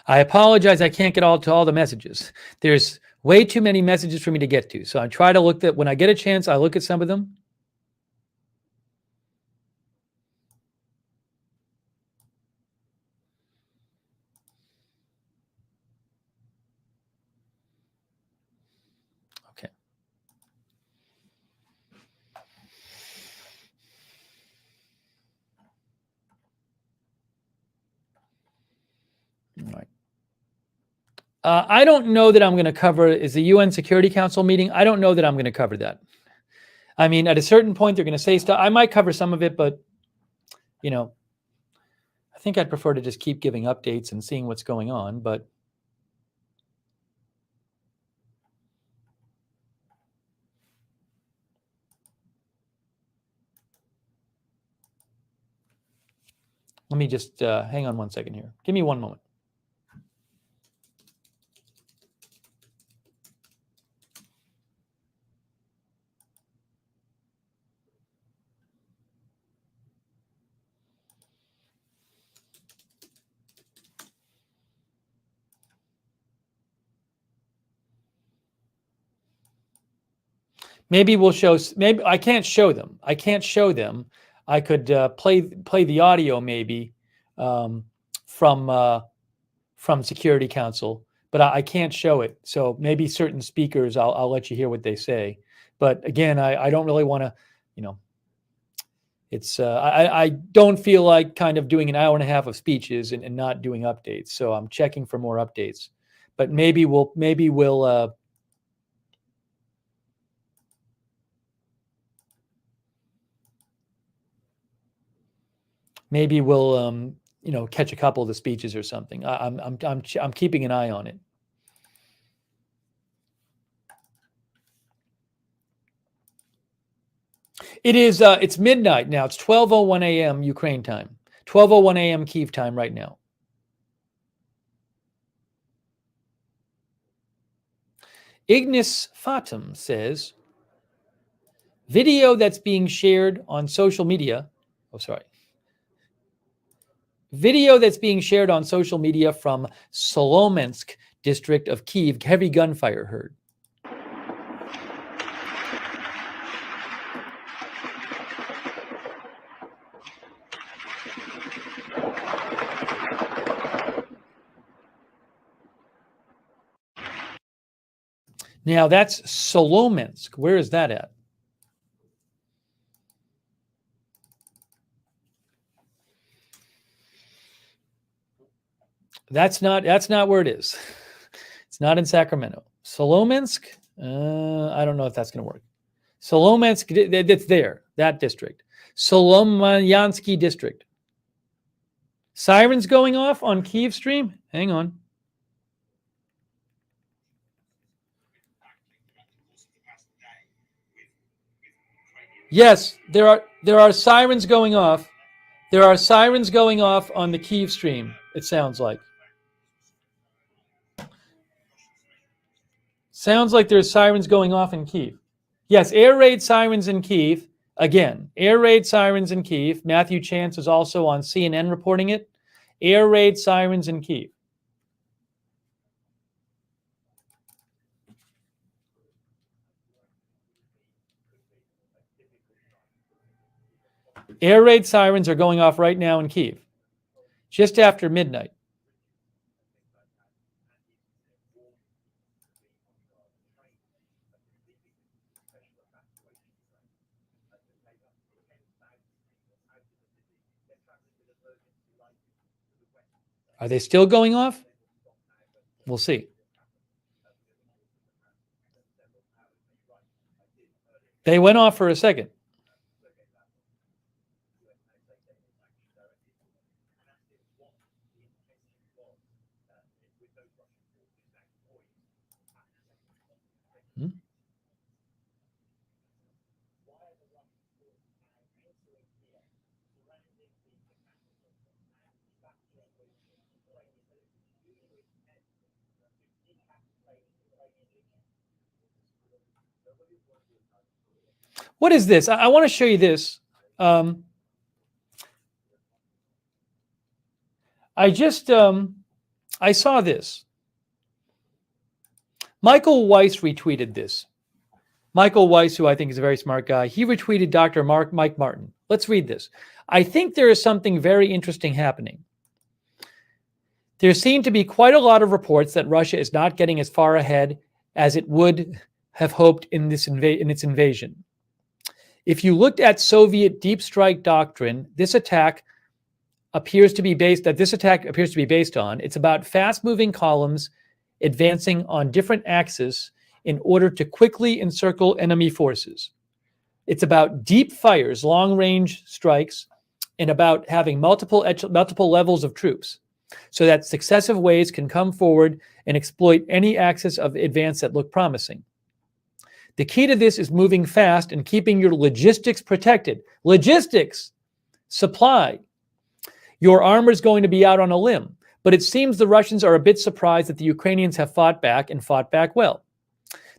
I apologize, I can't get to all the messages. There's way too many messages for me to get to. So I try to look at, when I get a chance, I look at some of them. Okay. All right. I don't know that I'm going to cover, is the UN Security Council meeting? I don't know that I'm going to cover that. I mean, at a certain point, they're going to say stuff. I might cover some of it, but, you know, I think I'd prefer to just keep giving updates and seeing what's going on. But let me just hang on one second here. Give me one moment. Maybe we'll show, maybe I can't show them. I can't show them. I could play the audio maybe from Security Council, but I can't show it. So maybe certain speakers, I'll let you hear what they say. But again, I don't really want to, you know, it's I don't feel like kind of doing an hour and a half of speeches and not doing updates. So I'm checking for more updates. But maybe we'll you know, catch a couple of the speeches or something. I'm keeping an eye on it. It is it's midnight now. It's 12:01 a.m. Ukraine time. 12:01 a.m. Kyiv time right now. Ignis Fatum says, video that's being shared on social media. Oh, sorry. Video that's being shared on social media from Solomensk district of Kyiv, heavy gunfire heard. Now that's Solomensk. Where is that at? That's not where it is. It's not in Sacramento. Solomensk. I don't know if that's going to work. Solomensk. It's there. That district. Solomansky district. Sirens going off on Kyiv stream. Hang on. Yes, there are sirens going off. There are sirens going off on the Kyiv stream. It sounds like. Sounds like there's sirens going off in Kyiv. Yes, air raid sirens in Kyiv. Again, air raid sirens in Kyiv. Matthew Chance is also on CNN reporting it. Air raid sirens in Kyiv. Air raid sirens are going off right now in Kyiv, just after midnight. Are they still going off? We'll see. They went off for a second. Hmm? What is this? I want to show you this. I just I saw this. Michael Weiss retweeted this. Michael Weiss, who I think is a very smart guy, he retweeted Dr. Mike Martin. Let's read this. I think there is something very interesting happening. There seem to be quite a lot of reports that Russia is not getting as far ahead as it would have hoped in its invasion. If you looked at Soviet deep strike doctrine, this attack appears to be based on. It's about fast-moving columns advancing on different axes in order to quickly encircle enemy forces. It's about deep fires, long-range strikes, and about having multiple levels of troops, so that successive waves can come forward and exploit any axis of advance that look promising. The key to this is moving fast and keeping your logistics protected. Logistics, supply. Your armor is going to be out on a limb, but it seems the Russians are a bit surprised that the Ukrainians have fought back and fought back well.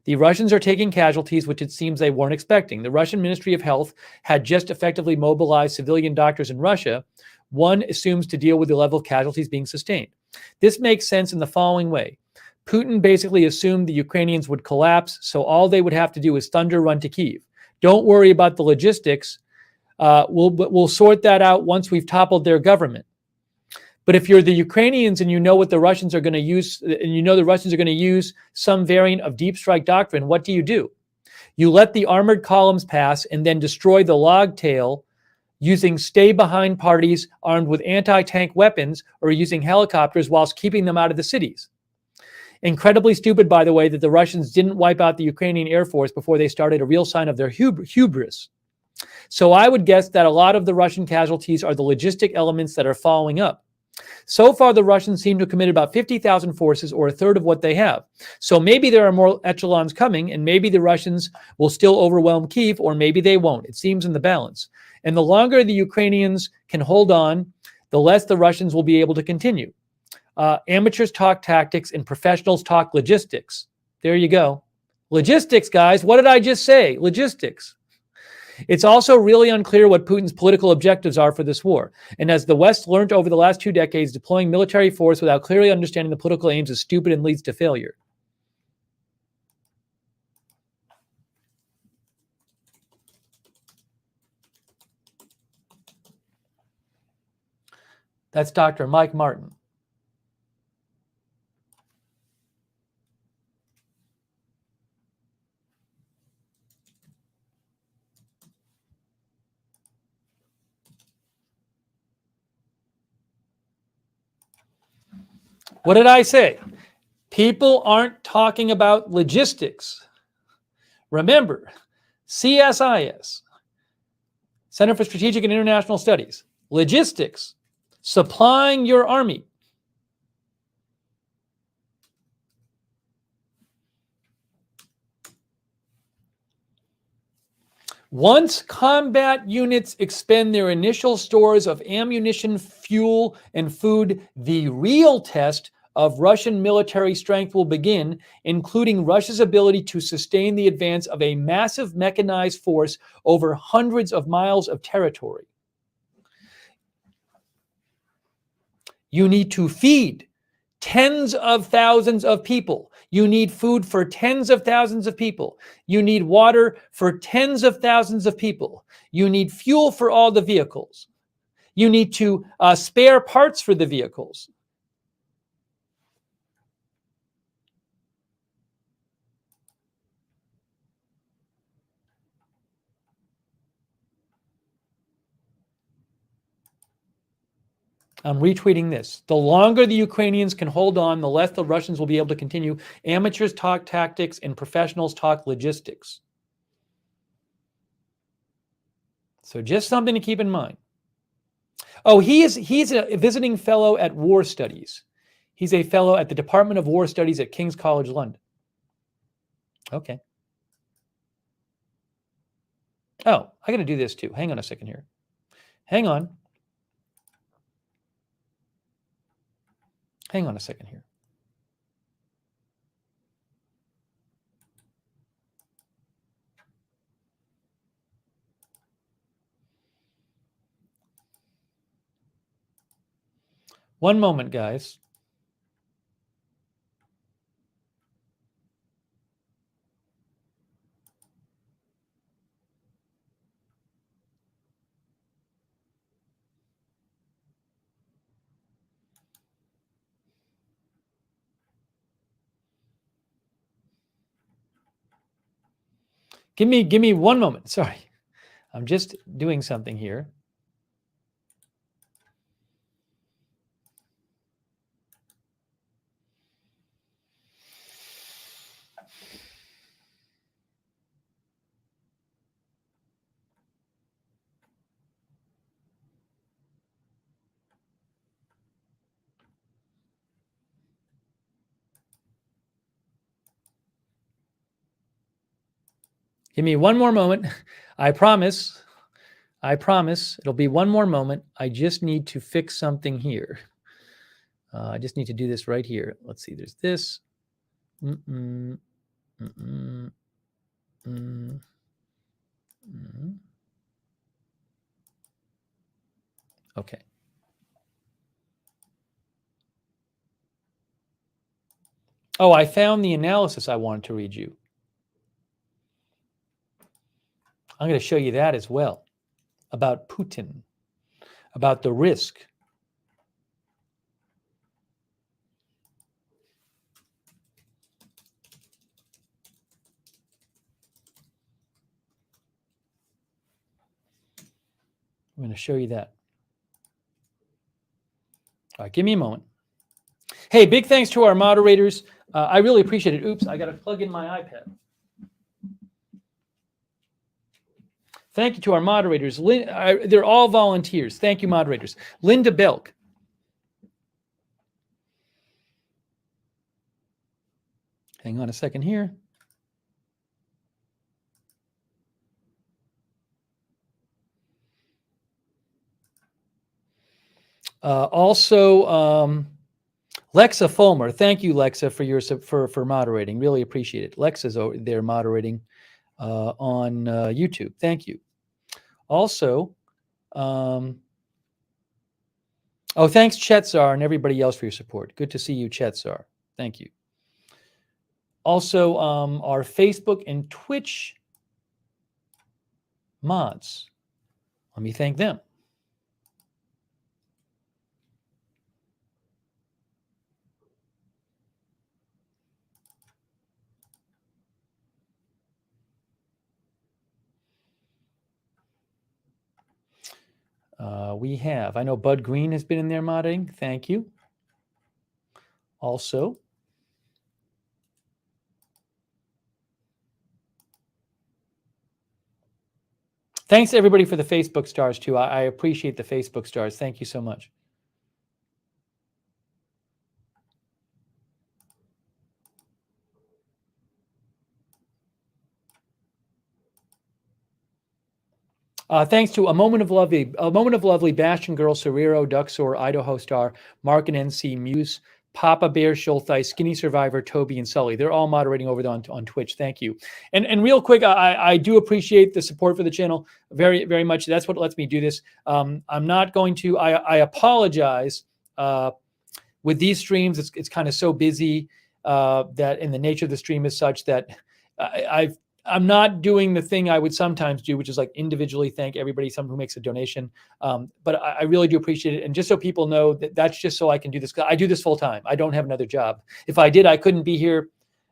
The Russians are taking casualties, which it seems they weren't expecting. The Russian Ministry of Health had just effectively mobilized civilian doctors in Russia. One assumes to deal with the level of casualties being sustained. This makes sense in the following way. Putin basically assumed the Ukrainians would collapse, so all they would have to do is thunder run to Kyiv. Don't worry about the logistics. We'll sort that out once we've toppled their government. But if you're the Ukrainians and you know what the Russians are going to use, and you know the Russians are going to use some variant of deep strike doctrine, what do? You let the armored columns pass and then destroy the log tail using stay-behind parties armed with anti-tank weapons or using helicopters whilst keeping them out of the cities. Incredibly stupid, by the way, that the Russians didn't wipe out the Ukrainian Air Force before they started, a real sign of their hubris. So I would guess that a lot of the Russian casualties are the logistic elements that are following up. So far, the Russians seem to have committed about 50,000 forces, or a third of what they have. So maybe there are more echelons coming, and maybe the Russians will still overwhelm Kyiv, or maybe they won't. It seems in the balance. And the longer the Ukrainians can hold on, the less the Russians will be able to continue. Amateurs talk tactics and professionals talk logistics. There you go. Logistics, guys. What did I just say? Logistics. It's also really unclear what Putin's political objectives are for this war. And as the West learned over the last 2 decades, deploying military force without clearly understanding the political aims is stupid and leads to failure. That's Dr. Mike Martin. What did I say? People aren't talking about logistics. Remember, CSIS, Center for Strategic and International Studies, logistics, supplying your army. Once combat units expend their initial stores of ammunition, fuel, and food, the real test of Russian military strength will begin, including Russia's ability to sustain the advance of a massive mechanized force over hundreds of miles of territory. You need to feed tens of thousands of people. You need food for tens of thousands of people. You need water for tens of thousands of people. You need fuel for all the vehicles. You need to spare parts for the vehicles. I'm retweeting this. The longer the Ukrainians can hold on, the less the Russians will be able to continue. Amateurs talk tactics and professionals talk logistics. So just something to keep in mind. Oh, he's a visiting fellow at War Studies. He's a fellow at the Department of War Studies at King's College London. Okay. Oh, I got to do this too. Hang on a second here. Hang on. Hang on a second here. One moment, guys. Give me one moment. Sorry. I'm just doing something here. Give me one more moment. I promise. I promise. It'll be one more moment. I just need to fix something here. I just need to do this right here. Let's see. There's this. Okay. Oh, I found the analysis I wanted to read you. I'm going to show you that as well, about Putin, about the risk. I'm going to show you that. All right, give me a moment. Hey, big thanks to our moderators. I really appreciate it. Oops, I got to plug in my iPad. Thank you to our moderators. They're all volunteers. Thank you, moderators. Linda Belk. Hang on a second here. Also, Lexa Fulmer. Thank you, Lexa, for your for moderating. Really appreciate it. Lexa's over there moderating on YouTube. Thank you. Also, oh, thanks, Chetsar, and everybody else for your support. Good to see you, Chetsar. Thank you. Also, our Facebook and Twitch mods. Let me thank them. We have, I know Bud Green has been in there modding. Thank you. Also, thanks everybody for the Facebook stars too. I appreciate the Facebook stars. Thank you so much. Thanks to a moment of lovely, Bastion Girl, Serrero, Duxor, Idaho Star, Mark and NC, Muse, Papa Bear, Schultheis, Skinny Survivor, Toby, and Sully. They're all moderating over on Twitch. Thank you. And real quick, I do appreciate the support for the channel very, very much. That's what lets me do this. I'm not going to, I apologize. With these streams, it's kind of so busy that, and the nature of the stream is such that I'm not doing the thing I would sometimes do, which is like individually thank everybody, someone who makes a donation. But I really do appreciate it. And just so people know that's just so I can do this. I do this full time. I don't have another job. If I did, I couldn't be here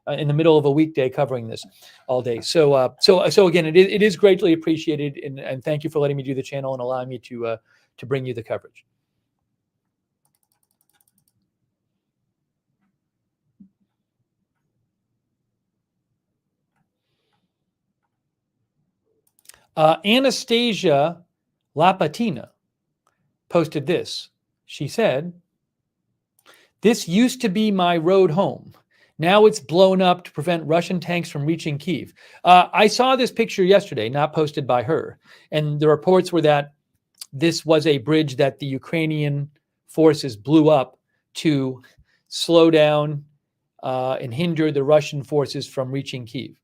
in the middle of a weekday covering this all day. So again, it is greatly appreciated. And thank you for letting me do the channel and allowing me to bring you the coverage. Anastasia Lapatina posted this. She said, This used to be my road home. Now it's blown up to prevent Russian tanks from reaching Kyiv. I saw this picture yesterday, not posted by her. And the reports were that this was a bridge that the Ukrainian forces blew up to slow down and hinder the Russian forces from reaching Kyiv.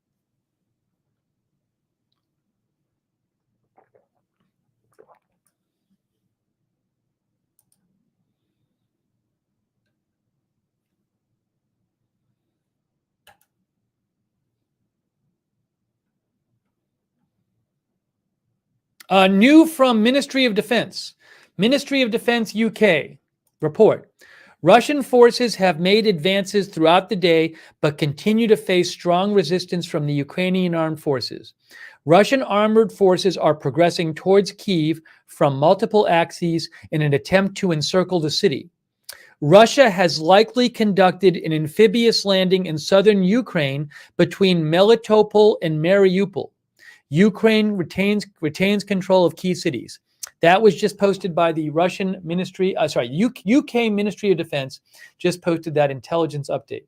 New from Ministry of Defense. Ministry of Defense UK report. Russian forces have made advances throughout the day, but continue to face strong resistance from the Ukrainian armed forces. Russian armored forces are progressing towards Kyiv from multiple axes in an attempt to encircle the city. Russia has likely conducted an amphibious landing in southern Ukraine between Melitopol and Mariupol. Ukraine retains control of key cities. That was just posted by the Russian Ministry, UK Ministry of Defense just posted that intelligence update.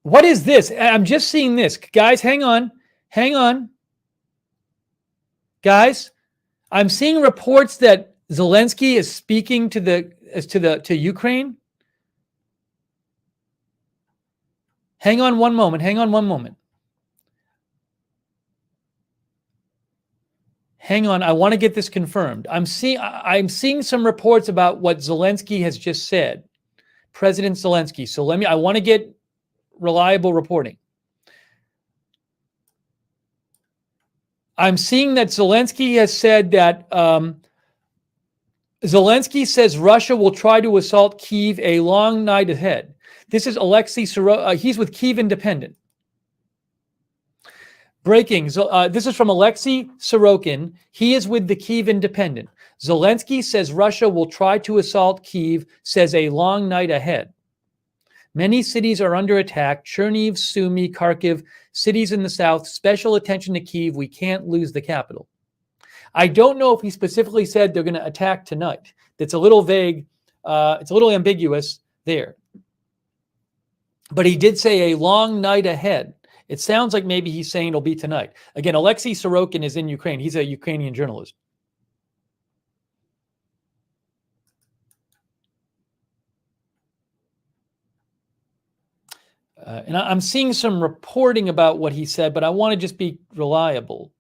What is this? I'm just seeing this. Guys, hang on. Hang on. Guys, I'm seeing reports that Zelensky is speaking to Ukraine. Hang on one moment. Hang on one moment. Hang on. I want to get this confirmed. I'm seeing some reports about what Zelensky has just said. President Zelensky. So I want to get reliable reporting. I'm seeing that Zelensky has said that Zelensky says Russia will try to assault Kyiv a long night ahead. This is Alexei Sorokin. He's with Kyiv Independent. Breaking. This is from Alexei Sorokin. He is with the Kyiv Independent. Zelensky says Russia will try to assault Kyiv, says a long night ahead. Many cities are under attack. Chernihiv, Sumy, Kharkiv, cities in the south. Special attention to Kyiv. We can't lose the capital. I don't know if he specifically said they're going to attack tonight. That's a little vague. It's a little ambiguous there. But he did say a long night ahead. It sounds like maybe he's saying it'll be tonight. Again, Alexei Sorokin is in Ukraine. He's a Ukrainian journalist. And I'm seeing some reporting about what he said, but I want to just be reliable.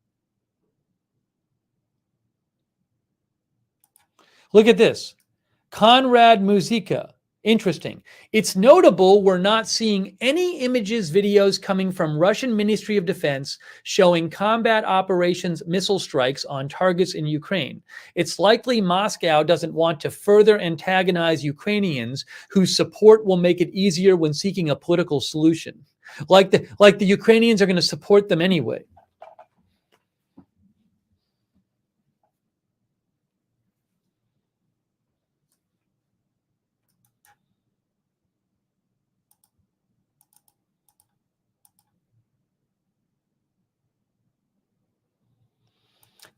Look at this. Konrad Muzika. Interesting. It's notable we're not seeing any images, videos coming from Russian Ministry of Defense showing combat operations missile strikes on targets in Ukraine. It's likely Moscow doesn't want to further antagonize Ukrainians whose support will make it easier when seeking a political solution. Like the Ukrainians are going to support them anyway.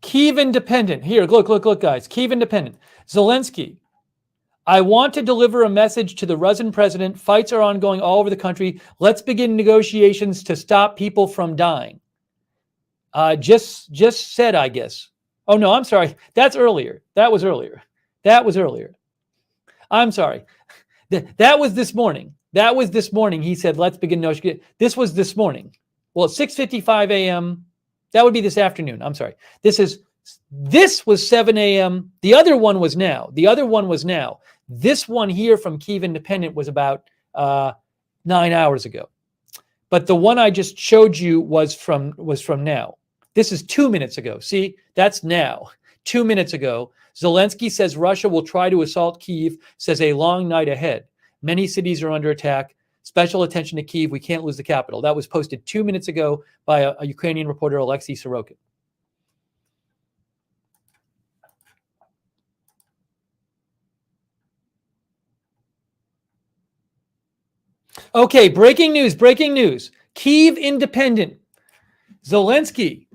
Kyiv Independent. Here, look, guys. Kyiv Independent. Zelensky. I want to deliver a message to the Russian president. Fights are ongoing all over the country. Let's begin negotiations to stop people from dying. Just said, I guess. Oh, no, I'm sorry. That's earlier. That was earlier. I'm sorry. That was this morning. He said, let's begin negotiations. This was this morning. Well, at 6:55 a.m., that would be this afternoon. I'm sorry. This was 7 a.m. The other one was now. This one here from Kyiv Independent was about 9 hours ago. But the one I just showed you was from now. This is 2 minutes ago. See, that's now. 2 minutes ago. Zelensky says Russia will try to assault Kyiv, says a long night ahead. Many cities are under attack. Special attention to Kyiv. We can't lose the capital. That was posted 2 minutes ago by a Ukrainian reporter, Alexei Sorokin. Okay, breaking news. Kyiv Independent. Zelensky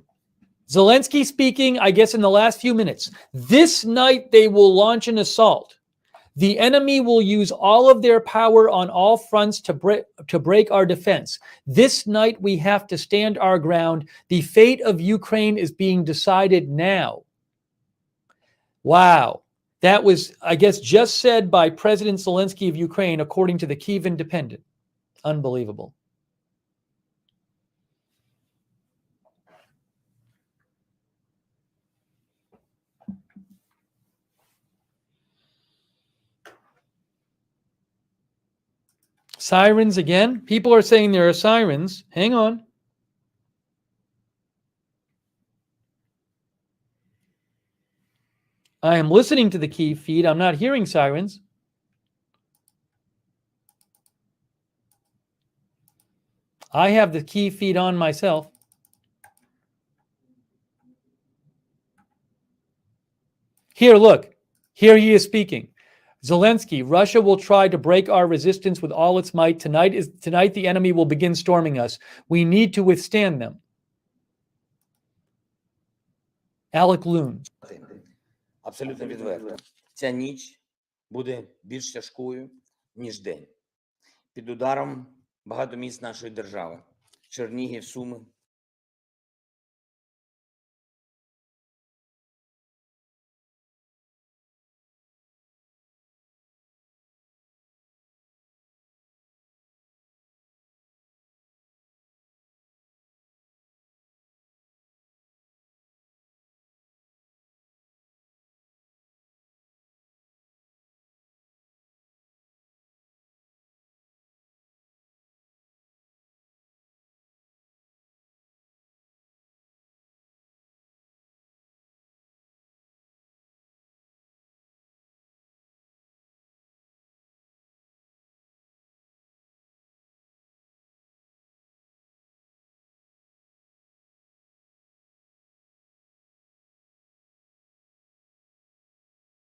speaking, I guess, in the last few minutes. This night they will launch an assault. The enemy will use all of their power on all fronts to break our defense. This night we have to stand our ground. The fate of Ukraine is being decided now. Wow. That was, I guess, just said by President Zelensky of Ukraine, according to the Kyiv Independent. Unbelievable. Sirens again. People are saying there are sirens. Hang on. I am listening to the Kyiv feed. I'm not hearing sirens. I have the Kyiv feed on myself. Here, look. Here he is speaking. Zelensky, Russia will try to break our resistance with all its might. Tonight the enemy will begin storming us. We need to withstand them. Alec Loon. Абсолютно відверто. Ця ніч буде більш тяжкою, ніж день. Під ударом багато міст нашої держави. Чернігів, Суми.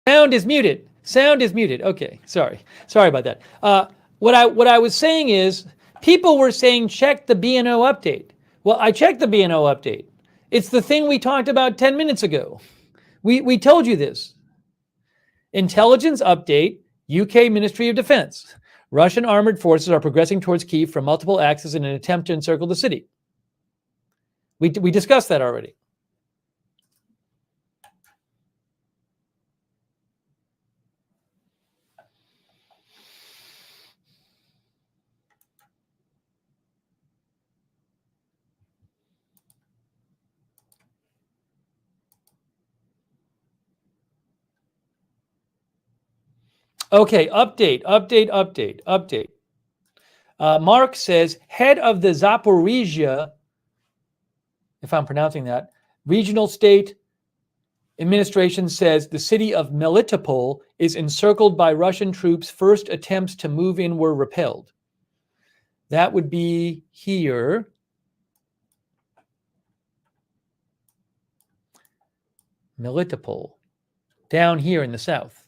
Sound is muted. Okay, sorry about that. What I was saying is, people were saying check the BNO update. Well, I checked the BNO update. It's the thing we talked about 10 minutes ago. We told you this. Intelligence update, UK Ministry of Defense. Russian armored forces are progressing towards Kyiv from multiple axes in an attempt to encircle the city. We discussed that already. Okay, update. Mark says, head of the Zaporizhia, if I'm pronouncing that, regional state administration says the city of Melitopol is encircled by Russian troops. First attempts to move in were repelled. That would be here. Melitopol, down here in the south.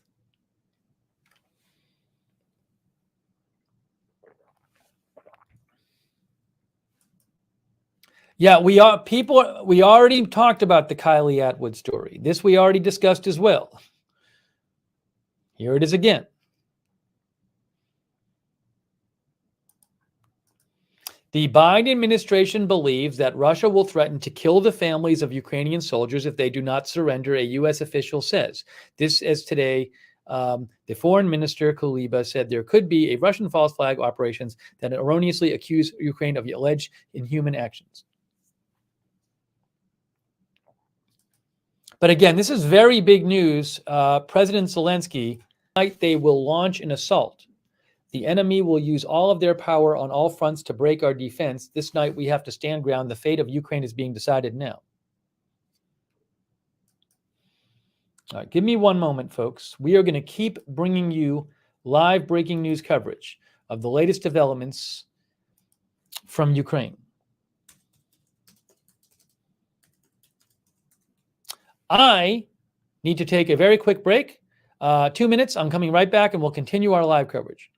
Yeah, we already talked about the Kylie Atwood story. This we already discussed as well. Here it is again. The Biden administration believes that Russia will threaten to kill the families of Ukrainian soldiers if they do not surrender, a U.S. official says. This as today, the foreign minister Kuleba said there could be a Russian false flag operations that erroneously accuse Ukraine of alleged inhuman actions. But again, this is very big news. President Zelensky, tonight they will launch an assault. The enemy will use all of their power on all fronts to break our defense. This night we have to stand ground. The fate of Ukraine is being decided now. All right, give me one moment, folks. We are going to keep bringing you live breaking news coverage of the latest developments from Ukraine. I need to take a very quick break. 2 minutes. I'm coming right back and we'll continue our live coverage.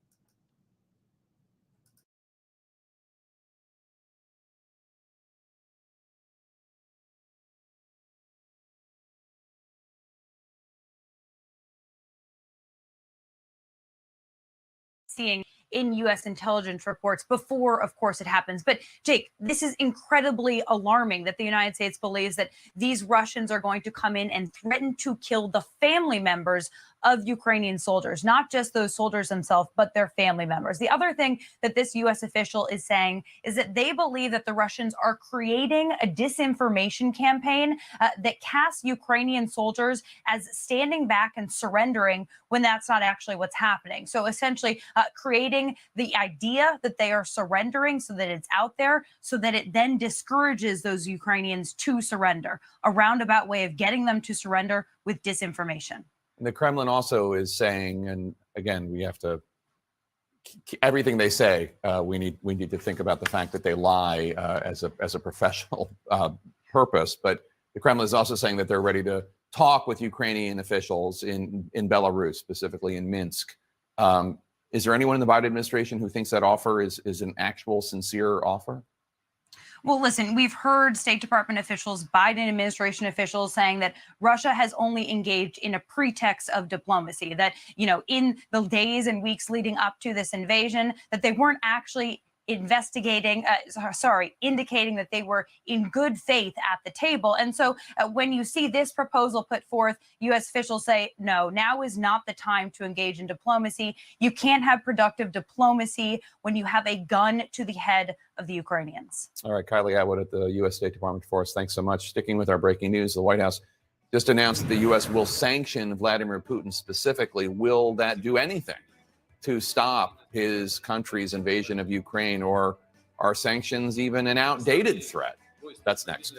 Seeing in U.S. intelligence reports before, of course, it happens. But Jake, this is incredibly alarming that the United States believes that these Russians are going to come in and threaten to kill the family members of Ukrainian soldiers, not just those soldiers themselves, but their family members. The other thing that this U.S. official is saying is that they believe that the Russians are creating a disinformation campaign that casts Ukrainian soldiers as standing back and surrendering when that's not actually what's happening. So essentially creating the idea that they are surrendering so that it's out there, so that it then discourages those Ukrainians to surrender, a roundabout way of getting them to surrender with disinformation. The Kremlin also is saying, and again, we have to everything they say. We need to think about the fact that they lie as a professional purpose. But the Kremlin is also saying that they're ready to talk with Ukrainian officials in Belarus, specifically in Minsk. Is there anyone in the Biden administration who thinks that offer is an actual, sincere offer? Well, listen, we've heard State Department officials, Biden administration officials saying that Russia has only engaged in a pretext of diplomacy, that, you know, in the days and weeks leading up to this invasion, that they weren't actually indicating that they were in good faith at the table. And so when you see this proposal put forth, U.S. officials say, no, now is not the time to engage in diplomacy. You can't have productive diplomacy when you have a gun to the head of the Ukrainians. All right, Kylie Atwood at the U.S. State Department for us. Thanks so much. Sticking with our breaking news, the White House just announced that the U.S. will sanction Vladimir Putin specifically. Will that do anything to stop his country's invasion of Ukraine, or are sanctions even an outdated threat? That's next.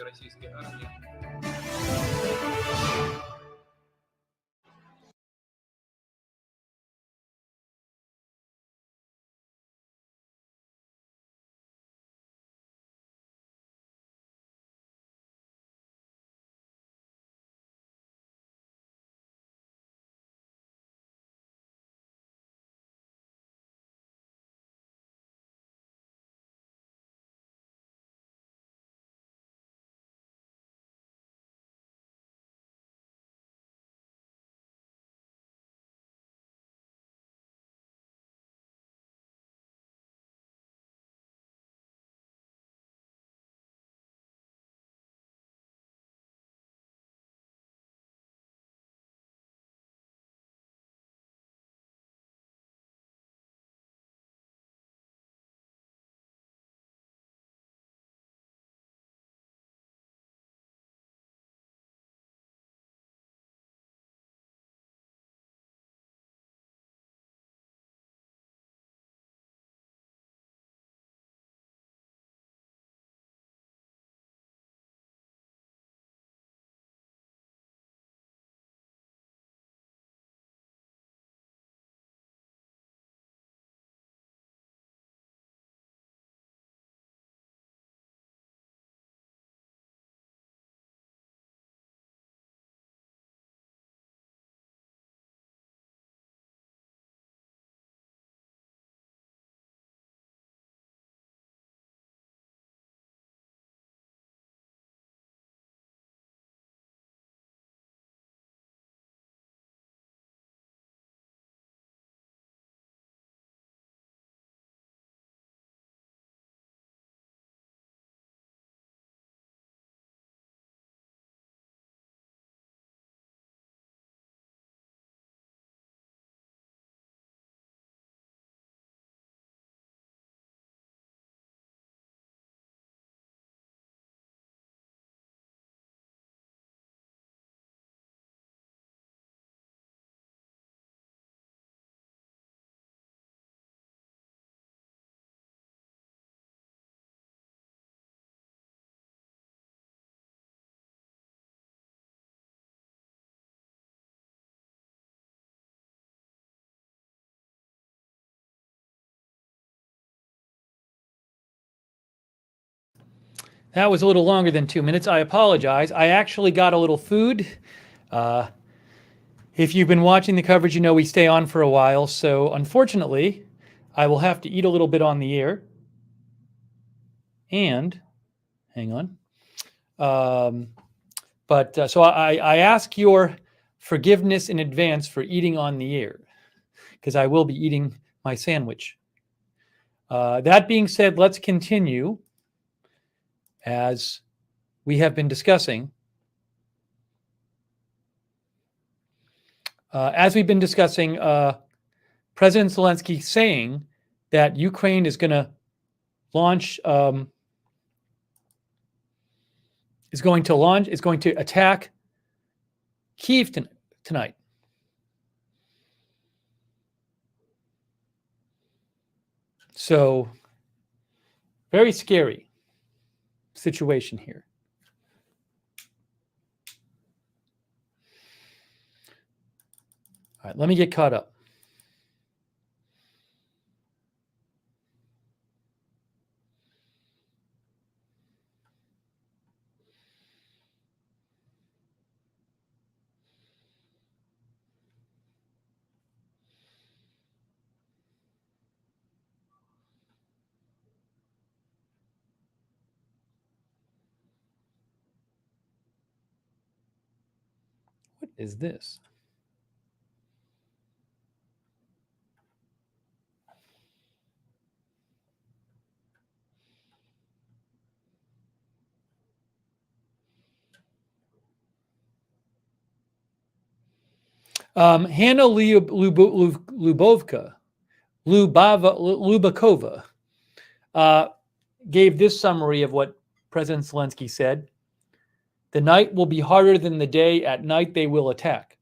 That was a little longer than 2 minutes. I apologize. I actually got a little food. If you've been watching the coverage, you know we stay on for a while. So unfortunately, I will have to eat a little bit on the air. And, hang on. So I ask your forgiveness in advance for eating on the air, because I will be eating my sandwich. That being said, let's continue as we have been discussing. As we've been discussing, President Zelensky saying that Ukraine is going to launch, is going to attack Kyiv tonight. So, very scary situation here. All right, let me get caught up. What is this? Hannah Lubakova gave this summary of what President Zelensky said. The night will be harder than the day. At night, they will attack.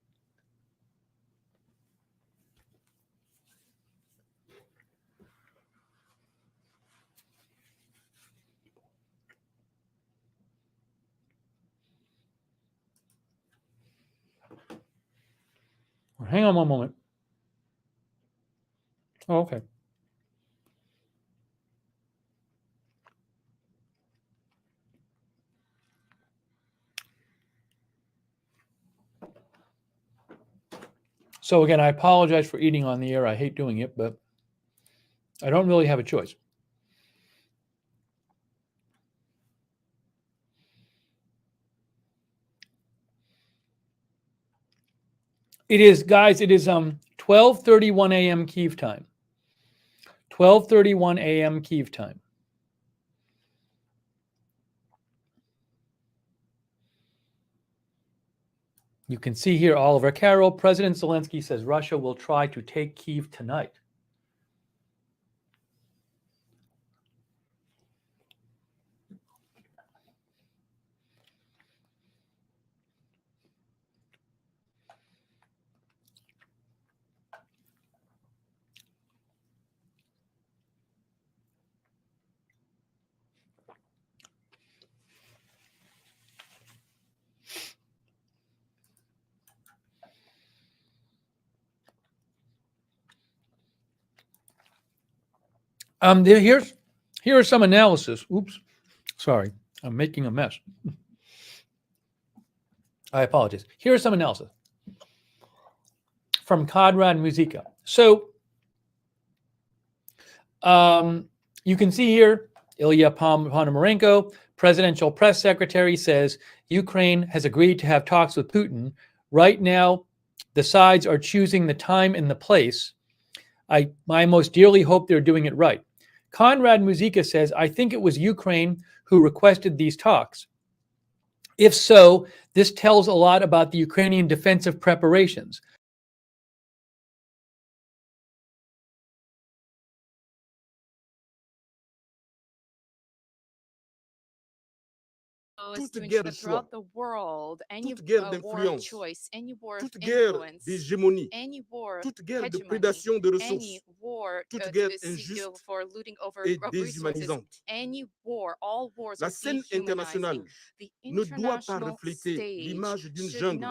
Hang on one moment. Oh, okay. So again, I apologize for eating on the air. I hate doing it, but I don't really have a choice. It is, guys, it is 12:31 a.m. Kyiv time. 12:31 a.m. Kyiv time. You can see here Oliver Carroll. President Zelensky says Russia will try to take Kyiv tonight. Here are some analysis. Oops, sorry, I'm making a mess. I apologize. Here are some analysis from Konrad Muzica. So you can see here, Ilya Ponomarenko, presidential press secretary, says Ukraine has agreed to have talks with Putin. Right now, the sides are choosing the time and the place. I most dearly hope they're doing it right. Konrad Muzica says, I think it was Ukraine who requested these talks. If so, this tells a lot about the Ukrainian defensive preparations. Toute guerre de choix, toute guerre d'influence, toute guerre d'hégémonie, toute guerre de prédation de ressources, toute guerre injuste et déshumanisante. La scène internationale ne doit pas refléter l'image d'une jungle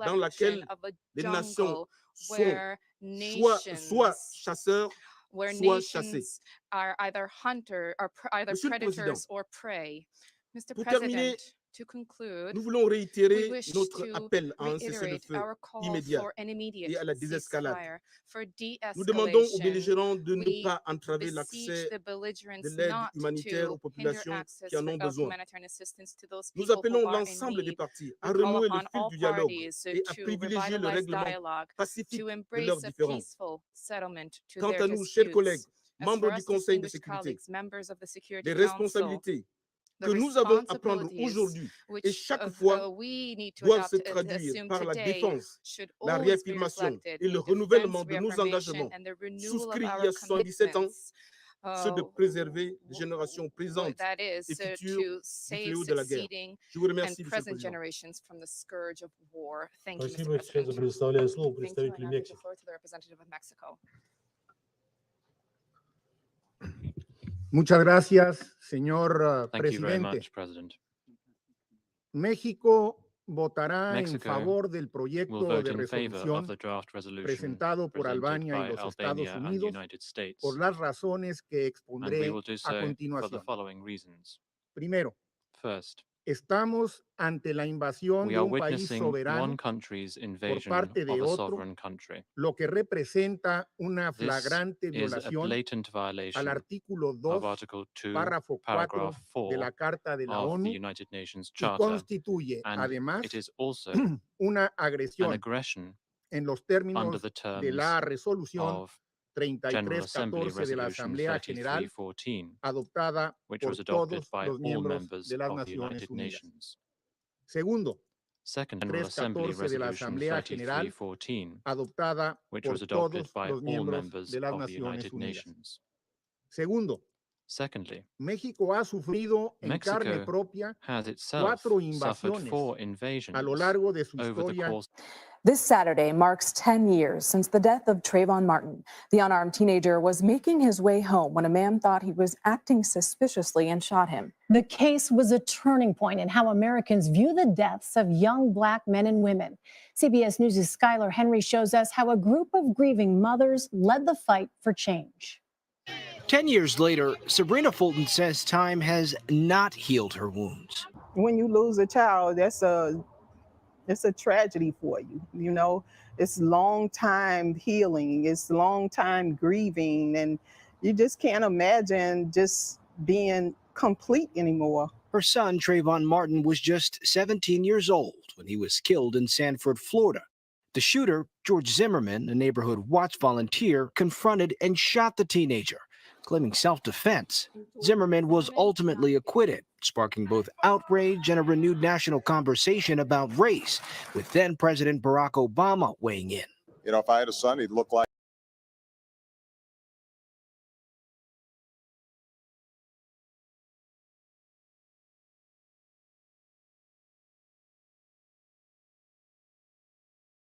dans laquelle les nations sont soit chasseurs, soit chassés. Monsieur le Président, Mr. Pour terminer, President, to conclude, nous voulons we réitérer wish notre to appel à un reiterate cessez-le-feu our call immédiat for an immediate et à la désescalade. ceasefire, for Nous demandons aux de-escalation. belligérants de ne We pas entraver beseech l'accès the belligerents de l'aide not humanitaire aux to hinder populations access qui en ont of besoin. humanitarian assistance to those Nous people who appelons are in l'ensemble des need. partis We à call renouer le upon fil all du dialogue parties et à to privilégier le revitalize règlement dialogue, pacifique to de leurs embrace a différends. peaceful settlement to Quant their à nous, chers collègues, disputes. As membres for du us, Conseil de distinguished sécurité, colleagues, members of the Security les Council, responsabilités the que nous avons à prendre responsibilities aujourd'hui et which chaque fois we need to doivent se adopt, traduire assume par la today défense, should la always be réaffirmation reflected et le in renouvellement defense, de nos reaffirmation, engagements and the renewal of souscrits il our y a 77 ans, commitments. ceux de préserver les générations présentes That is et futures to du save fléau de la guerre. succeeding Je vous and remercie, Monsieur le present Président. generations from the scourge of war. Thank you, Спасибо. Mr. Сейчас President. предоставляю слово Thank you, представителю and I give the Мексики. floor to the representative of Mexico. Muchas gracias, señor Thank you very presidente. much, President. México votará en Mexico favor del will proyecto vote de in favor of resolución the draft resolution presentado por presented Albania y by los Estados Albania and the Unidos United States, por las razones que and we expondré will do a so for the continuación. following reasons. Primero, First, estamos ante la invasión we de are un país witnessing soberano one country's por invasion parte de of a otro, sovereign country. lo que representa una This flagrante is a violación blatant al violation artículo of 2, Article 2, párrafo 4 paragraph de la 4 Carta de la of the ONU United Nations y Charter, constituye, and además, it is also una an agresión aggression en los under términos the de terms la resolución of General Assembly 3314 de la Resolution Asamblea General 3314, adoptada which por was adopted todos by los all miembros members de las of the Naciones United Unidas. Nations. Segundo, Second, General Assembly 314 de la Resolution Asamblea General 3314, adoptada which por was adopted todos by los all miembros members de las of the Naciones United Unidas. Nations. Segundo, Secondly, México ha sufrido en carne Mexico propia has itself 4 suffered invasiones 4 a lo invasions largo de su over the historia. course. This Saturday marks 10 years since the death of Trayvon Martin. The unarmed teenager was making his way home when a man thought he was acting suspiciously and shot him. The case was a turning point in how Americans view the deaths of young Black men and women. CBS News' Skylar Henry shows us how a group of grieving mothers led the fight for change. 10 years later, Sabrina Fulton says time has not healed her wounds. When you lose a child, it's a tragedy for you. You know, it's long time healing, it's long time grieving, and you just can't imagine just being complete anymore. Her son, Trayvon Martin, was just 17 years old when he was killed in Sanford, Florida. The shooter, George Zimmerman, a neighborhood watch volunteer, confronted and shot the teenager, claiming self-defense. Zimmerman was ultimately acquitted, sparking both outrage and a renewed national conversation about race, with then-President Barack Obama weighing in. You know, if I had a son, he'd look like